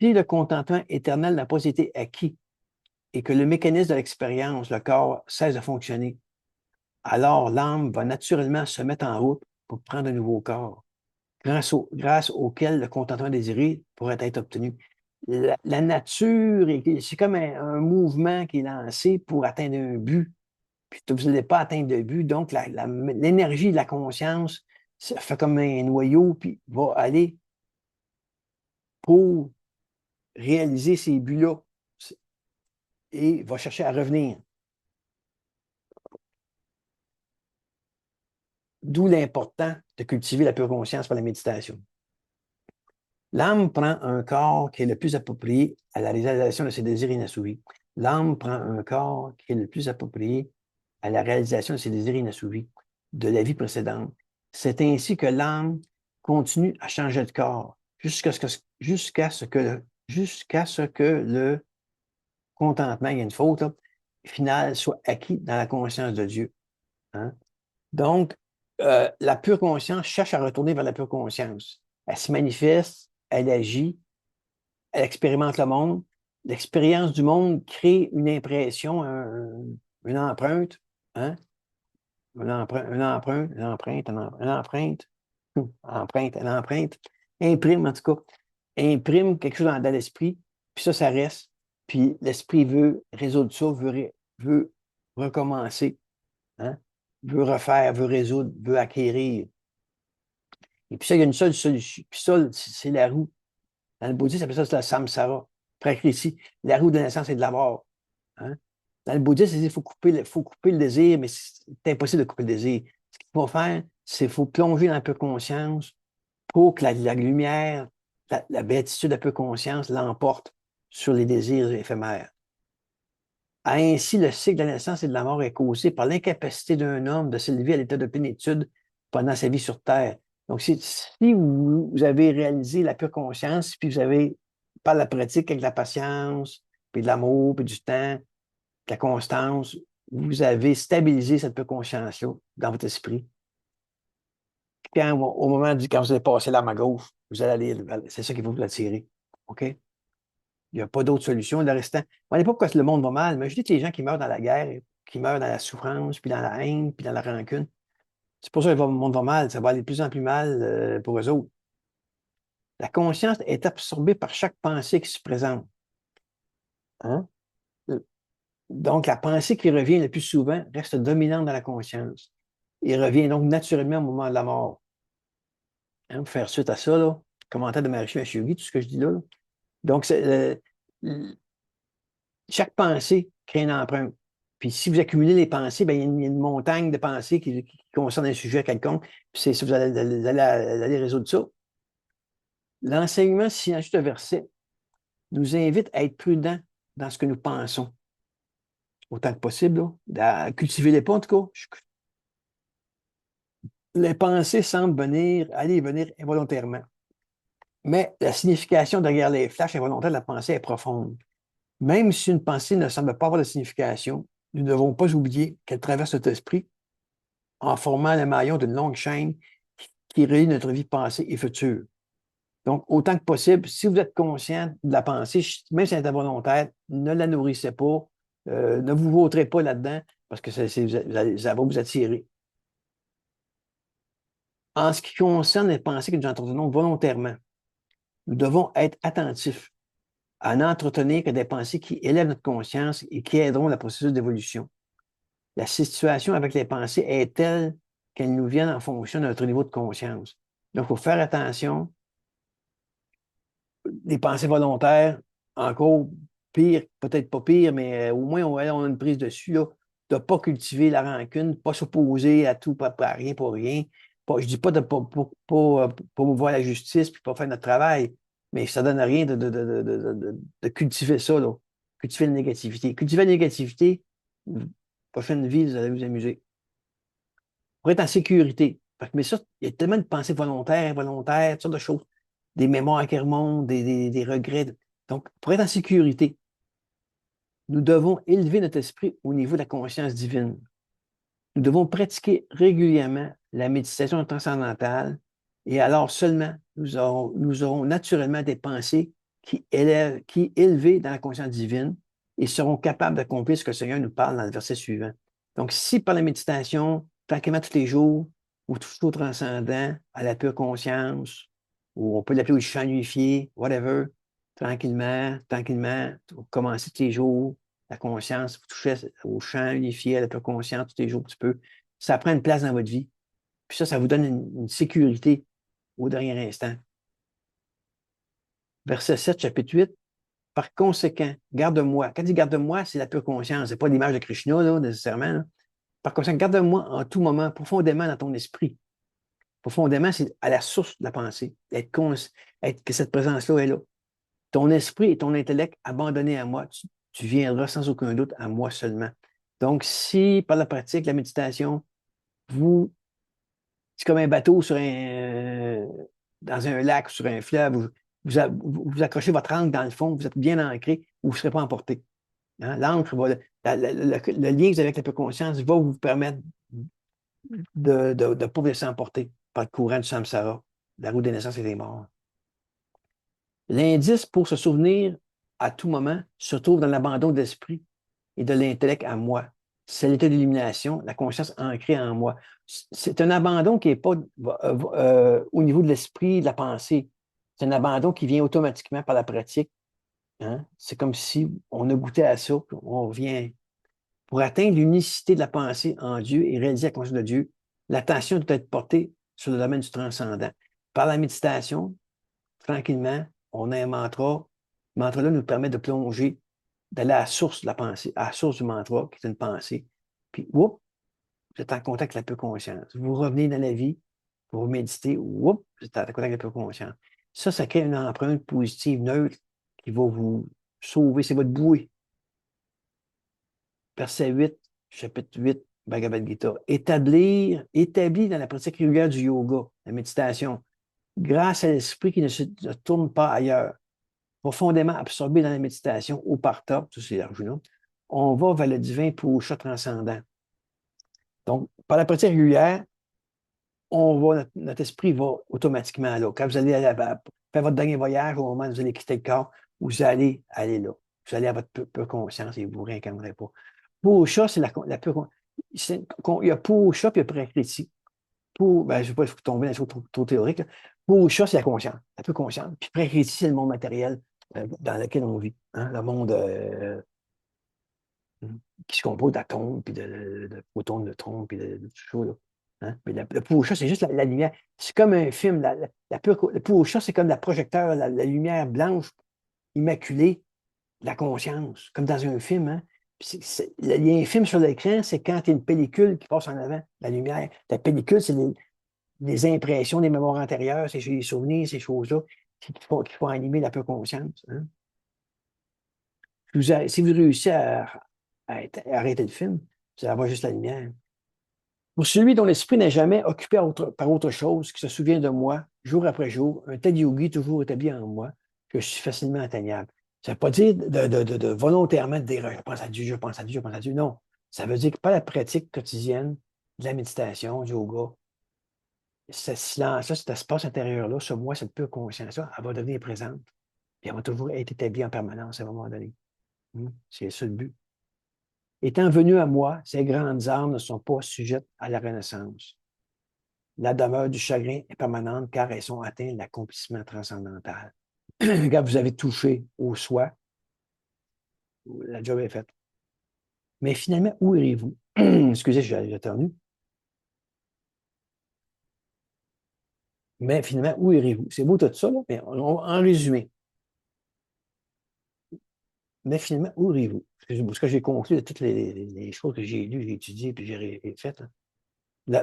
Si le contentement éternel n'a pas été acquis et que le mécanisme de l'expérience, le corps, cesse de fonctionner, alors l'âme va naturellement se mettre en route pour prendre un nouveau corps, grâce auquel le contentement désiré pourrait être obtenu. La nature, c'est comme un mouvement qui est lancé pour atteindre un but. Puis vous n'allez pas atteindre de but, donc l'énergie de la conscience ça fait comme un noyau, puis va aller pour réaliser ces buts-là et va chercher à revenir. D'où l'important de cultiver la pure conscience par la méditation. L'âme prend un corps qui est le plus approprié à la réalisation de ses désirs inassouvis. L'âme prend un corps qui est le plus approprié à la réalisation de ses désirs inassouvis de la vie précédente. C'est ainsi que l'âme continue à changer de corps jusqu'à ce que le contentement, il y a une faute, là, final soit acquis dans la conscience de Dieu. Hein? Donc, la pure conscience cherche à retourner vers la pure conscience. Elle se manifeste, elle agit, elle expérimente le monde. L'expérience du monde crée une impression, une empreinte, hein? Une empreinte, imprime en tout cas, imprime quelque chose dans l'esprit, puis ça reste. Puis l'esprit veut résoudre ça, veut recommencer, hein? Veut refaire, veut résoudre, veut acquérir. Et puis ça, il y a une seule solution. Puis ça, c'est la roue. Dans le bouddhisme, ça s'appelle ça le samsara. Frère ici, la roue de la naissance et de la mort. Hein? Dans le bouddhisme, faut couper le désir, mais c'est impossible de couper le désir. Ce qu'il faut faire, c'est qu'il faut plonger dans la peu conscience pour que la lumière, la béatitude de la peu conscience l'emporte sur les désirs éphémères. Ainsi, le cycle de la naissance et de la mort est causé par l'incapacité d'un homme de s'élever à l'état de plénitude pendant sa vie sur Terre. Donc, si vous avez réalisé la pure conscience, puis vous avez, par la pratique, avec la patience, puis de l'amour, puis du temps, de la constance, vous avez stabilisé cette pure conscience-là dans votre esprit. Au moment quand vous allez passer l'arme à gauche, vous allez aller, c'est ça qui va vous attirer. OK? Il n'y a pas d'autre solution. Le restant, on n'est pas pourquoi le monde va mal, mais je dis que les gens qui meurent dans la guerre, qui meurent dans la souffrance, puis dans la haine, puis dans la rancune, c'est pour ça que le monde va mal. Ça va aller de plus en plus mal pour eux autres. La conscience est absorbée par chaque pensée qui se présente. Hein? Donc, la pensée qui revient le plus souvent reste dominante dans la conscience. Il revient donc naturellement au moment de la mort. Hein, pour faire suite à ça, là, commentaire de Maharishi Mahesh Yogi, tout ce que je dis là. Donc, chaque pensée crée une empreinte. Puis si vous accumulez les pensées, ben, il y a une montagne de pensées qui concernent un sujet quelconque. Puis c'est si vous allez résoudre ça. L'enseignement silencieux de verset nous invite à être prudents dans ce que nous pensons, autant que possible, là, à cultiver les pas, en tout cas. Les pensées semblent aller et venir involontairement. Mais la signification derrière les flashs involontaires de la pensée est profonde. Même si une pensée ne semble pas avoir de signification, nous ne devons pas oublier qu'elle traverse notre esprit en formant le maillon d'une longue chaîne qui relie notre vie passée et future. Donc, autant que possible, si vous êtes conscient de la pensée, même si elle est involontaire, ne la nourrissez pas, ne vous vautrez pas là-dedans, parce que ça va vous attirer. En ce qui concerne les pensées que nous entretenons volontairement, nous devons être attentifs à n'entretenir que des pensées qui élèvent notre conscience et qui aideront le processus d'évolution. La situation avec les pensées est telle qu'elles nous viennent en fonction de notre niveau de conscience. Donc, il faut faire attention. Les pensées volontaires, encore pire, peut-être pas pire, mais au moins on a une prise dessus, là, de ne pas cultiver la rancune, pas s'opposer à tout, pas à rien pour rien. Pas, je ne dis pas de ne pas promouvoir la justice puis pas faire notre travail, mais ça ne donne rien de cultiver ça, là. Cultiver la négativité. Cultiver la négativité, prochaine vie, vous allez vous amuser. Pour être en sécurité. Mais ça, il y a tellement de pensées volontaires, involontaires, toutes sortes de choses. Des mémoires qui remontent, des regrets. Donc, pour être en sécurité, nous devons élever notre esprit au niveau de la conscience divine. Nous devons pratiquer régulièrement la méditation transcendantale et alors seulement nous aurons naturellement des pensées qui élevées dans la conscience divine et seront capables d'accomplir ce que le Seigneur nous parle dans le verset suivant. Donc, si par la méditation, tranquillement tous les jours, ou tout au transcendant, à la pure conscience, ou on peut l'appeler au champ unifié, whatever, tranquillement, tranquillement, vous commencez tous les jours, la conscience, vous touchez au champ unifié, à la pure conscience tous les jours un petit peu. Ça prend une place dans votre vie. Puis ça vous donne une sécurité au dernier instant. Verset 7, chapitre 8. Par conséquent, garde-moi. Quand il dit garde-moi, c'est la pure conscience. Ce n'est pas l'image de Krishna, là, nécessairement. Là. Par conséquent, garde-moi en tout moment, profondément dans ton esprit. Profondément, c'est à la source de la pensée. Que cette présence-là est là. Ton esprit et ton intellect abandonnés à moi, tu viendras sans aucun doute à moi seulement. Donc, si par la pratique, la méditation, c'est comme un bateau dans un lac ou sur un fleuve, vous accrochez votre ancre dans le fond, vous êtes bien ancré, vous ne serez pas emporté. Hein? L'ancre, le lien que vous avez avec la pure conscience va vous permettre de ne pas vous laisser emporter par le courant du samsara, la roue des naissances et des morts. L'indice pour se souvenir à tout moment se trouve dans l'abandon de l'esprit et de l'intellect à moi. C'est l'état d'illumination, la conscience ancrée en moi. C'est un abandon qui n'est pas au niveau de l'esprit, de la pensée. C'est un abandon qui vient automatiquement par la pratique. Hein? C'est comme si on a goûté à ça, on revient. Pour atteindre l'unicité de la pensée en Dieu et réaliser la conscience de Dieu, l'attention doit être portée sur le domaine du transcendant. Par la méditation, tranquillement, on a un mantra. Le mantra-là nous permet de plonger, d'aller à la source de la pensée, à la source du mantra, qui est une pensée. Puis, whoop, vous êtes en contact avec la pure conscience. Vous revenez dans la vie, vous méditez, whoop, vous êtes en contact avec la pure conscience. Ça crée une empreinte positive, neutre, qui va vous sauver. C'est votre bouée. Verset 8, chapitre 8, Bhagavad Gita. Établi dans la pratique régulière du yoga, la méditation, grâce à l'esprit qui ne tourne pas ailleurs, profondément absorbé dans la méditation ou par top, ça c'est Arjuna, on va vers le divin Purusha transcendant. Donc, par la pratique régulière, notre esprit va automatiquement là. Quand vous allez faire votre dernier voyage, au moment où vous allez quitter le corps, vous allez aller là. Vous allez à votre pure conscience et vous ne vous réincarnerez pas. Purusha, c'est la pure conscience. Il y a Purusha et il y a Prakriti. Ben, je ne vais pas tomber dans les choses trop théoriques. Purusha, c'est la conscience, la pure conscience. Puis Prakriti, c'est le monde matériel dans lequel on vit. Hein, le monde qui se compose d'atomes, puis de protons, de neutrons, puis de tout ça. Là. Hein? Mais le Purusha, c'est juste la lumière. C'est comme un film. Le Purusha, c'est comme la projecteur, la lumière blanche, immaculée, la conscience, comme dans un film. Hein? Il y a un film sur l'écran, c'est quand il y a une pellicule qui passe en avant, la lumière. La pellicule, c'est les impressions, les mémoires antérieures, c'est les souvenirs, ces choses-là qui font animer la pure conscience. Hein? Si vous réussissez à arrêter le film, vous allez avoir juste la lumière. Pour celui dont l'esprit n'est jamais occupé par autre chose, qui se souvient de moi, jour après jour, un tel yogi toujours établi en moi, que je suis facilement atteignable. Ça ne veut pas dire de volontairement de dire je pense à Dieu, je pense à Dieu, je pense à Dieu. Non. Ça veut dire que par la pratique quotidienne de la méditation, du yoga, ce silence-là, cet espace intérieur-là, ce moi, cette pure conscience-là, elle va devenir présente. Puis elle va toujours être établie en permanence à un moment donné. C'est ça le but. Étant venu à moi, ces grandes âmes ne sont pas sujettes à la renaissance. La demeure du chagrin est permanente car elles sont atteintes de l'accomplissement transcendantal. Quand vous avez touché au soi, la job est faite. Mais finalement, où irez-vous? Excusez, j'ai éternué. Mais finalement, où irez-vous? C'est beau tout ça, là, mais en résumé. Mais finalement, où irez-vous? Ce que j'ai conclu de toutes les choses que j'ai lues, j'ai étudiées et j'ai faites. Hein.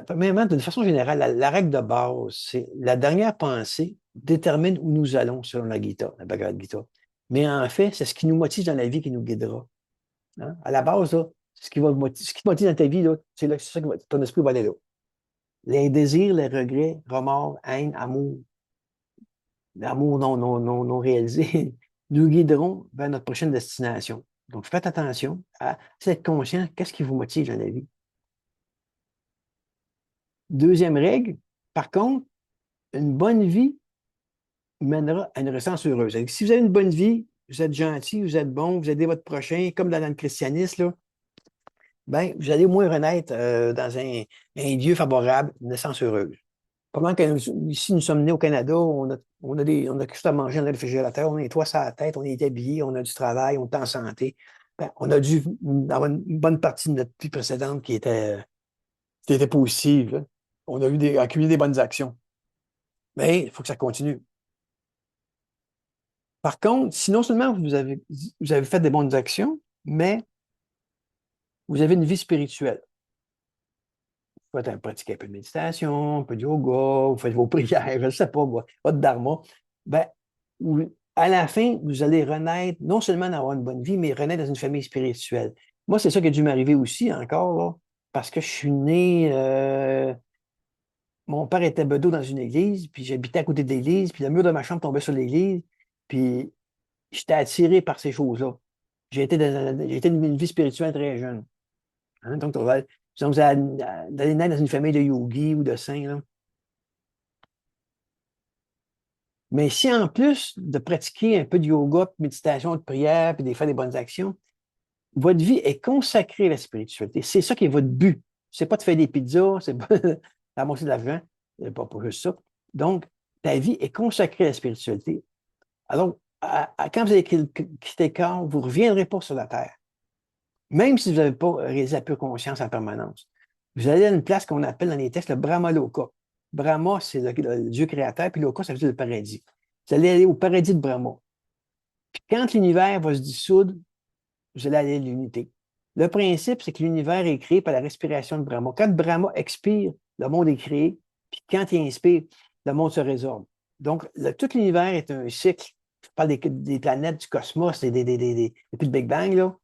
Premièrement, de façon générale, la règle de base, c'est la dernière pensée détermine où nous allons selon la Gita, la Bhagavad Gita. Mais en fait, c'est ce qui nous motive dans la vie qui nous guidera. Hein? À la base, là, ce qui te motive dans ta vie, c'est ça que ton esprit va aller là. Les désirs, les regrets, remords, haine, amour, l'amour non réalisé, nous guideront vers notre prochaine destination. Donc, faites attention à être conscient, qu'est-ce qui vous motive dans la vie. Deuxième règle, par contre, une bonne vie mènera à une renaissance heureuse. Si vous avez une bonne vie, vous êtes gentil, vous êtes bon, vous aidez votre prochain, comme dans le christianisme, là, ben, vous allez au moins renaître dans un lieu favorable, une naissance heureuse. Pendant que ici, nous sommes nés au Canada, on a quelque chose à manger dans le réfrigérateur, on a les toits sur la tête, on est habillé, on a du travail, on est en santé. Ben, on a dû avoir une bonne partie de notre vie précédente qui était positive, là. On a accumulé des bonnes actions. Mais il faut que ça continue. Par contre, si non seulement vous avez fait des bonnes actions, mais vous avez une vie spirituelle. Vous faites pratiquer un peu de méditation, un peu de yoga, vous faites vos prières, je ne sais pas, votre dharma. Ben, à la fin, vous allez renaître, non seulement d'avoir une bonne vie, mais renaître dans une famille spirituelle. Moi, c'est ça qui a dû m'arriver aussi encore, là, parce que je suis né, mon père était bedeau dans une église, puis j'habitais à côté de l'église, puis le mur de ma chambre tombait sur l'église, puis j'étais attiré par ces choses-là. J'ai été une vie spirituelle très jeune. Hein. Donc, vous allez naître dans une famille de yogis ou de saints, là. Mais si en plus de pratiquer un peu de yoga, de méditation, de prière, puis de faire des bonnes actions, votre vie est consacrée à la spiritualité. C'est ça qui est votre but. C'est pas de faire des pizzas, c'est pas d'amasser de l'argent, c'est pas juste ça. Donc, ta vie est consacrée à la spiritualité. Alors, quand vous allez quitter le corps, vous ne reviendrez pas sur la terre. Même si vous n'avez pas réalisé la pure conscience en permanence. Vous allez à une place qu'on appelle dans les textes le Brahma Loka. Brahma, c'est le Dieu créateur, puis Loka, ça veut dire le paradis. Vous allez aller au paradis de Brahma. Puis quand l'univers va se dissoudre, vous allez aller à l'unité. Le principe, c'est que l'univers est créé par la respiration de Brahma. Quand Brahma expire, le monde est créé. Puis quand il inspire, le monde se résorbe. Donc, tout l'univers est un cycle. Je parle des planètes, du cosmos, depuis le Big Bang, là.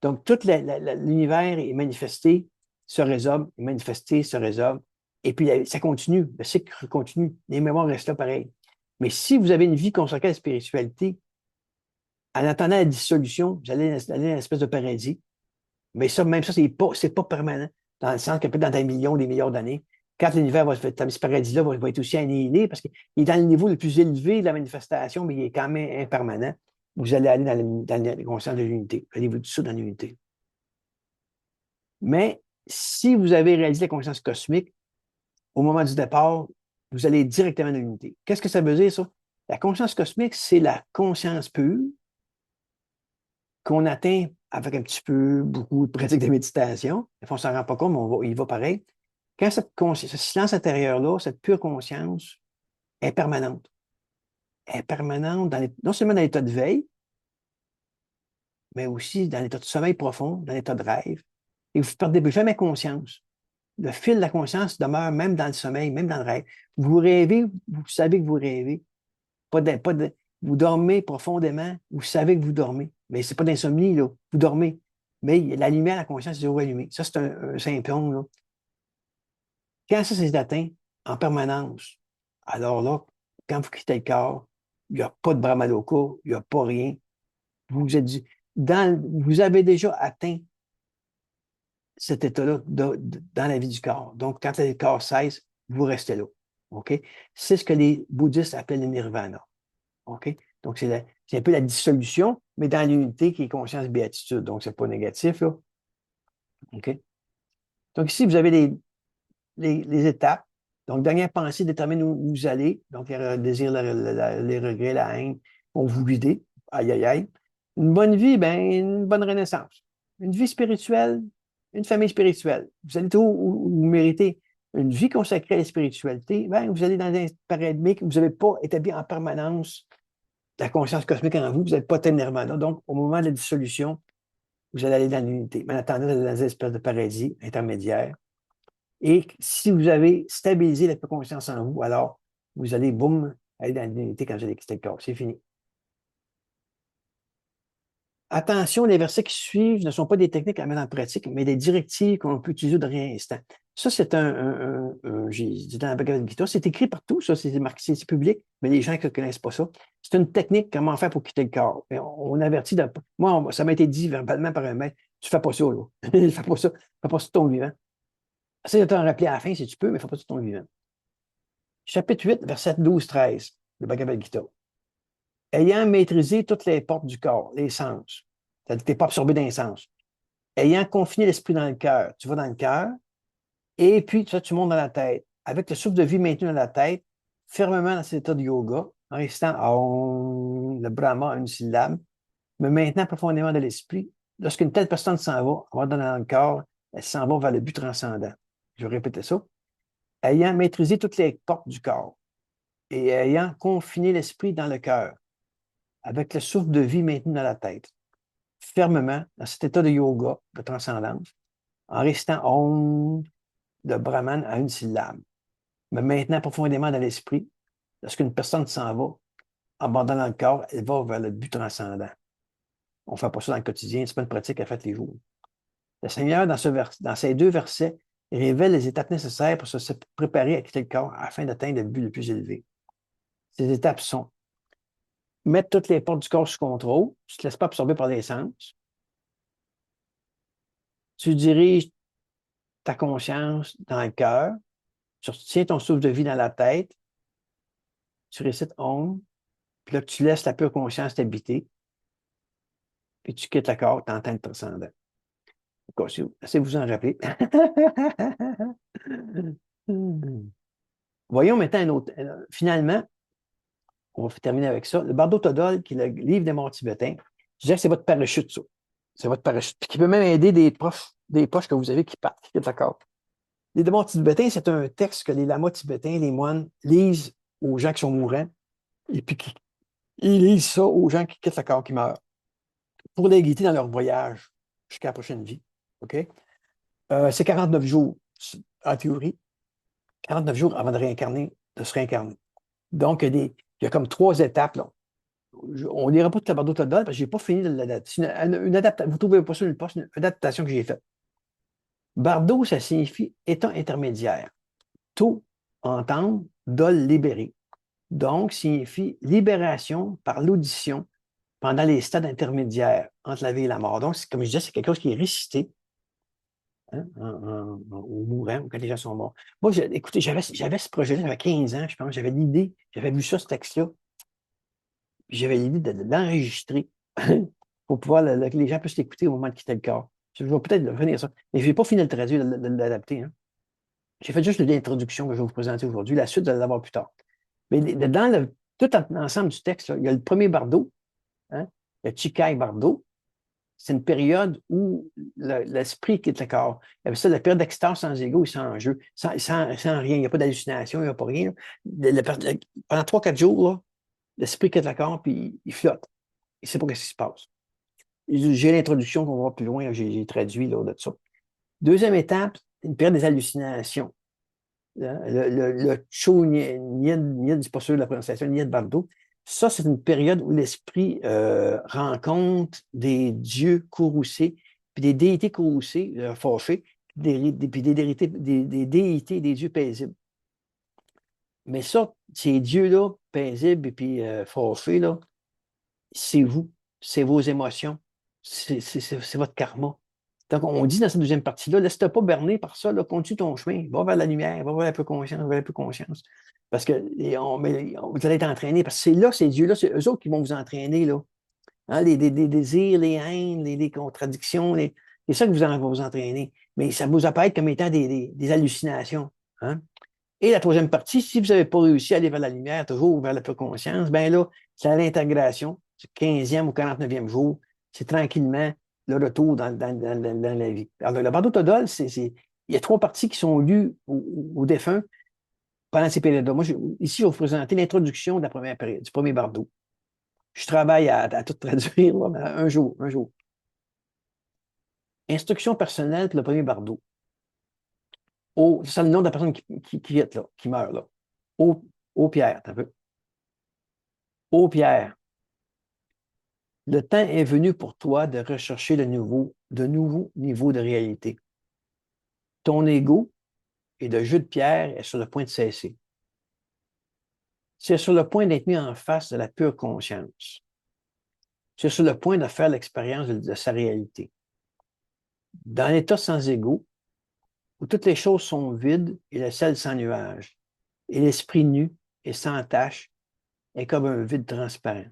Donc, tout l'univers est manifesté, se résorbe, est manifesté, se résorbe. Et puis, ça continue, le cycle continue. Les mémoires restent là pareil. Mais si vous avez une vie consacrée à la spiritualité, en attendant la dissolution, vous allez dans une espèce de paradis. Mais ça, même ça, c'est pas permanent. Dans le sens que peut-être dans des millions d'années, quand l'univers va se faire, ce paradis-là va être aussi annihilé parce qu'il est dans le niveau le plus élevé de la manifestation, mais il est quand même impermanent. Vous allez aller dans la conscience de l'unité. Allez-vous tout dans l'unité. Mais si vous avez réalisé la conscience cosmique, au moment du départ, vous allez directement dans l'unité. Qu'est-ce que ça veut dire, ça? La conscience cosmique, c'est la conscience pure qu'on atteint avec un petit peu, beaucoup de pratique de méditation. On ne s'en rend pas compte, mais il va pareil. Quand ce silence intérieur-là, cette pure conscience est permanente. Elle est permanente non seulement dans l'état de veille, mais aussi dans l'état de sommeil profond, dans l'état de rêve. Et vous ne perdez jamais conscience. Le fil de la conscience demeure même dans le sommeil, même dans le rêve. Vous rêvez, vous savez que vous rêvez. Vous dormez profondément, vous savez que vous dormez. Mais ce n'est pas d'insomnie, là. Vous dormez. Mais la lumière, la conscience est toujours allumée. Ça, c'est un symptôme, là. Quand ça s'est atteint en permanence, alors là, quand vous quittez le corps, il n'y a pas de Brahmaloka, il n'y a pas rien. Vous vous êtes dit, vous avez déjà atteint cet état-là dans la vie du corps. Donc, quand le corps cesse, vous restez là. OK? C'est ce que les bouddhistes appellent le nirvana. OK? Donc, c'est un peu la dissolution, mais dans l'unité qui est conscience béatitude. Donc, c'est pas négatif, là. OK? Donc, ici, vous avez les étapes. Donc, dernière pensée détermine où vous allez. Donc, le désir, les regrets, la haine vont vous guider. Aïe, aïe, aïe. Une bonne vie, ben, une bonne renaissance. Une vie spirituelle, une famille spirituelle. Vous allez où vous méritez une vie consacrée à la spiritualité, ben, vous allez dans un paradigme que vous n'avez pas établi en permanence la conscience cosmique en vous, vous n'êtes pas tel nirvana. Donc, au moment de la dissolution, vous allez aller dans l'unité. Mais en attendant, vous allez dans une espèce de paradis intermédiaire. Et si vous avez stabilisé la conscience en vous, alors vous allez, boum, aller dans l'unité quand vous allez quitter le corps. C'est fini. Attention, les versets qui suivent ne sont pas des techniques à mettre en pratique, mais des directives qu'on peut utiliser de rien instant. Ça, c'est j'ai dit dans la Bhagavad Gita, c'est écrit partout, ça, c'est marqué, c'est public, mais les gens qui ne connaissent pas ça, c'est une technique, comment faire pour quitter le corps. Et on avertit, moi, ça m'a été dit verbalement par un maître, tu fais pas ça, là. Fais pas ça, fais pas ça de ton vivant. Essaye de t'en rappeler à la fin si tu peux, mais fais pas ça de ton vivant. Chapitre 8, verset 12-13, le Bhagavad Gita. Ayant maîtrisé toutes les portes du corps, les sens, c'est-à-dire que tu n'es pas absorbé d'un sens. Ayant confiné l'esprit dans le cœur, tu vas dans le cœur, et puis tu montes dans la tête. Avec le souffle de vie maintenu dans la tête, fermement dans cet état de yoga, en restant le Brahma à une syllabe, mais maintenant profondément de l'esprit. Lorsqu'une telle personne s'en va dans le corps, elle s'en va vers le but transcendant. Je vais répéter ça. Ayant maîtrisé toutes les portes du corps et ayant confiné l'esprit dans le cœur, avec le souffle de vie maintenu dans la tête, fermement dans cet état de yoga, de transcendance, en restant de Brahman à une syllabe. Mais maintenant, profondément dans l'esprit, lorsqu'une personne s'en va, abandonnant le corps, elle va vers le but transcendant. On ne fait pas ça dans le quotidien, ce n'est pas une pratique à faire tous les jours. Le Seigneur, dans ces deux versets, révèle les étapes nécessaires pour se préparer à quitter le corps afin d'atteindre le but le plus élevé. Ces étapes sont mettre toutes les portes du corps sous contrôle, tu ne te laisses pas absorber par les sens, tu diriges ta conscience dans le cœur, tu retiens ton souffle de vie dans la tête, tu récites Om, puis là, tu laisses la pure conscience t'habiter, puis tu quittes le corps, tu entends le transcendant. Essayez de vous en rappeler. Voyons maintenant un autre. Finalement, on va terminer avec ça. Le Bardo Todol, qui est le livre des morts tibétains, je dirais que c'est votre parachute, ça. C'est votre parachute. Puis qui peut même aider des proches que vous avez qui partent, qui quittent le corps. Les démons tibétains, c'est un texte que les lamas tibétains, les moines, lisent aux gens qui sont mourants, et puis ils lisent ça aux gens qui quittent le corps, qui meurent, pour les guider dans leur voyage jusqu'à la prochaine vie. OK? C'est 49 jours, en théorie. 49 jours avant de réincarner, de se réincarner. Donc, il y a comme 3 étapes. Là. On ne lira pas tout le Bardo Todol parce que je n'ai pas fini de l'adapter. Une adaptation. Vous ne trouvez pas ça nulle part, c'est une adaptation que j'ai faite. Bardo, ça signifie état intermédiaire. Tout, entendre, dol, libérer. Donc, signifie libération par l'audition pendant les stades intermédiaires entre la vie et la mort. Donc, comme je disais, c'est quelque chose qui est récité hein, aux mourants, quand les gens sont morts. Moi, écoutez, j'avais ce projet-là, j'avais 15 ans, je pense, j'avais l'idée, j'avais vu ça, ce texte-là, puis j'avais l'idée de l'enregistrer pour pouvoir que les gens puissent l'écouter au moment de quitter le corps. Je vais peut-être revenir ça. Mais je n'ai pas fini de le traduire, de l'adapter. Hein. J'ai fait juste l'introduction que je vais vous présenter aujourd'hui. La suite, vous allez l'avoir plus tard. Mais dans tout l'ensemble du texte, là, il y a le premier bardo, hein, le Chikai Bardo. C'est une période où l'esprit quitte le corps. Il y avait ça, la période d'extase sans ego et sans jeu, sans rien. Il n'y a pas d'hallucination, il n'y a pas rien. Pendant 3-4 jours, là, l'esprit quitte le corps puis il flotte. Il ne sait pas ce qui se passe. J'ai l'introduction qu'on va voir plus loin, j'ai traduit là, de ça. Deuxième étape, une période des hallucinations. Le Cho Nien, c'est pas sûr de la prononciation, Nien Bardo. Ça, c'est une période où l'esprit rencontre des dieux courroucés, puis des déités courroucés, fâchés, puis des déités, des dieux paisibles. Mais ça, ces dieux-là, paisibles et puis fâchés, là, c'est vous, c'est vos émotions, c'est votre karma. Donc, on dit dans cette deuxième partie-là, laisse-toi pas berner par ça, là, continue ton chemin, va vers la lumière, va vers la peu conscience, va vers la peu conscience. Parce que vous allez être entraîné, parce que c'est là, ces dieux-là, c'est eux autres qui vont vous entraîner, là. Hein, les désirs, les haines, les contradictions, c'est ça qui va vous entraîner. Mais ça vous apparaît comme étant des hallucinations. Hein? Et la troisième partie, si vous n'avez pas réussi à aller vers la lumière, toujours vers la peu conscience, ben là, c'est à l'intégration, c'est 15e ou 49e jour, c'est tranquillement le retour dans la vie. Alors, le Bardo Todol, il y a 3 parties qui sont lues aux défunts pendant ces périodes-là. Moi, ici, je vais vous présenter l'introduction de la première période, du premier Bardo. Je travaille à tout traduire, là, mais un jour, un jour. Instruction personnelle pour le premier Bardo. C'est le nom de la personne qui est là, qui meurt là. Ô Pierre, t'as vu? Ô Pierre, le temps est venu pour toi de rechercher de nouveaux niveaux de réalité. Ton ego et le jeu de pierre est sur le point de cesser. Tu es sur le point d'être mis en face de la pure conscience. Tu es sur le point de faire l'expérience de sa réalité. Dans l'état sans ego, où toutes les choses sont vides et le ciel sans nuage, et l'esprit nu et sans tache est comme un vide transparent.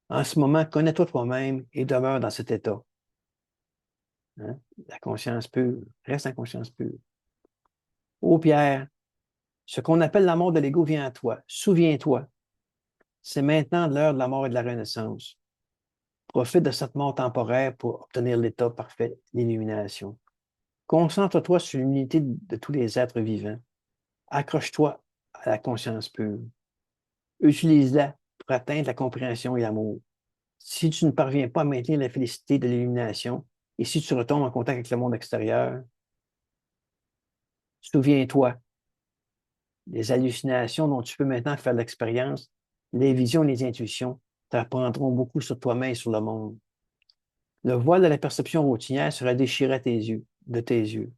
En ce moment, connais-toi toi-même et demeure dans cet état. Hein? La conscience pure, reste en conscience pure. Ô Pierre, ce qu'on appelle la mort de l'ego vient à toi. Souviens-toi, c'est maintenant l'heure de la mort et de la renaissance. Profite de cette mort temporaire pour obtenir l'état parfait, l'illumination. Concentre-toi sur l'unité de tous les êtres vivants. Accroche-toi à la conscience pure. Utilise-la pour atteindre la compréhension et l'amour. Si tu ne parviens pas à maintenir la félicité de l'illumination et si tu retombes en contact avec le monde extérieur, souviens-toi, les hallucinations dont tu peux maintenant faire l'expérience, les visions et les intuitions t'apprendront beaucoup sur toi-même et sur le monde. Le voile de la perception routinière sera déchiré à tes yeux, de tes yeux.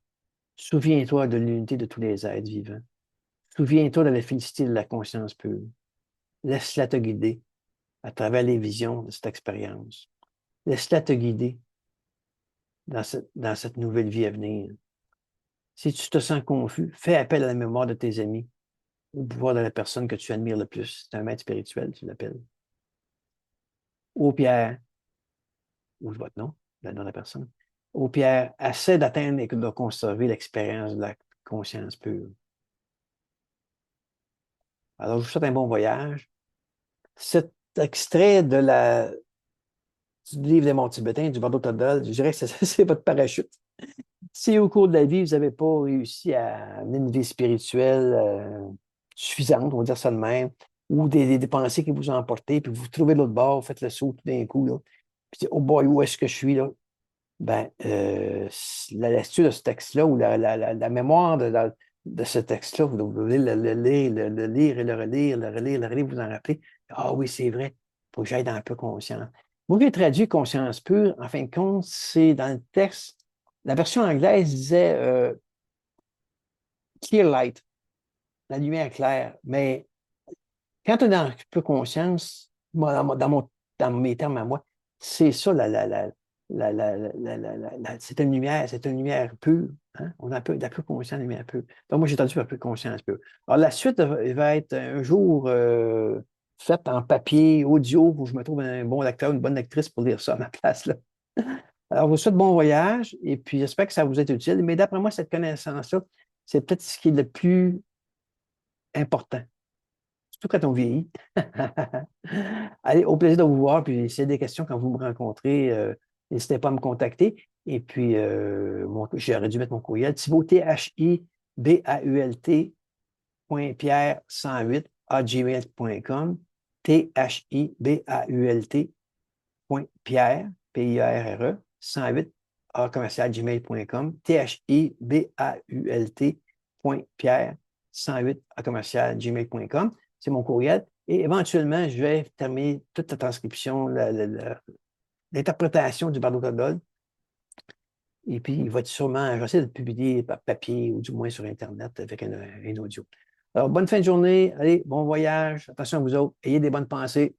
Souviens-toi de l'unité de tous les êtres vivants. Souviens-toi de la félicité de la conscience pure. Laisse-la te guider à travers les visions de cette expérience. Laisse-la te guider dans cette nouvelle vie à venir. Si tu te sens confus, fais appel à la mémoire de tes amis, au pouvoir de la personne que tu admires le plus. C'est un maître spirituel, tu l'appelles. Ô Pierre, ou votre nom, le nom de la personne. Ô Pierre, essaie d'atteindre et de conserver l'expérience de la conscience pure. Alors, je vous souhaite un bon voyage. Cet extrait du livre des monts tibétains, du Bardo Todol, je dirais que c'est votre parachute. Si au cours de la vie, vous n'avez pas réussi à mener une vie spirituelle suffisante, on va dire ça de même, ou des pensées qui vous ont emporté, puis vous vous trouvez de l'autre bord, vous faites le saut tout d'un coup, là, puis oh boy, où est-ce que je suis là? Ben, la lecture de ce texte-là, ou la mémoire de ce texte-là, vous devez le lire et le relire, le relire, le relire, vous en rappelez. Ah oui, c'est vrai, il faut que j'aille dans un peu conscience. Moi, j'ai traduit conscience pure, en fin de compte, c'est dans le texte. La version anglaise disait clear light, la lumière claire. Mais quand on est dans un peu conscience, dans mes termes à moi, c'est ça, c'est une lumière pure. Hein? On a un peu, la pure conscience, la lumière pure. Donc, moi, j'ai traduit un peu conscience pure. Alors, la suite va être un jour faite en papier, audio, où je me trouve un bon lecteur, une bonne lectrice pour lire ça à ma place, là. Alors, je vous souhaite bon voyage et puis j'espère que ça vous est utile. Mais d'après moi, cette connaissance-là, c'est peut-être ce qui est le plus important, surtout quand on vieillit. Allez, au plaisir de vous voir. Puis, s'il y a des questions quand vous me rencontrez, n'hésitez pas à me contacter. Et puis, j'aurais dû mettre mon courriel. Thibault, THIBAULT.pierre108@gmail.com. THIBAULT.pierre, P-I-R-R-E, 108 commercial gmail.com, THIBAULT.pierre 108 commercial gmail.com. C'est mon courriel. Et éventuellement, je vais terminer toute la transcription, l'interprétation du Bardo Todol. Et puis, il va être sûrement, j'essaie de le publier par papier ou du moins sur Internet avec un audio. Alors, bonne fin de journée. Allez, bon voyage. Attention à vous autres. Ayez des bonnes pensées.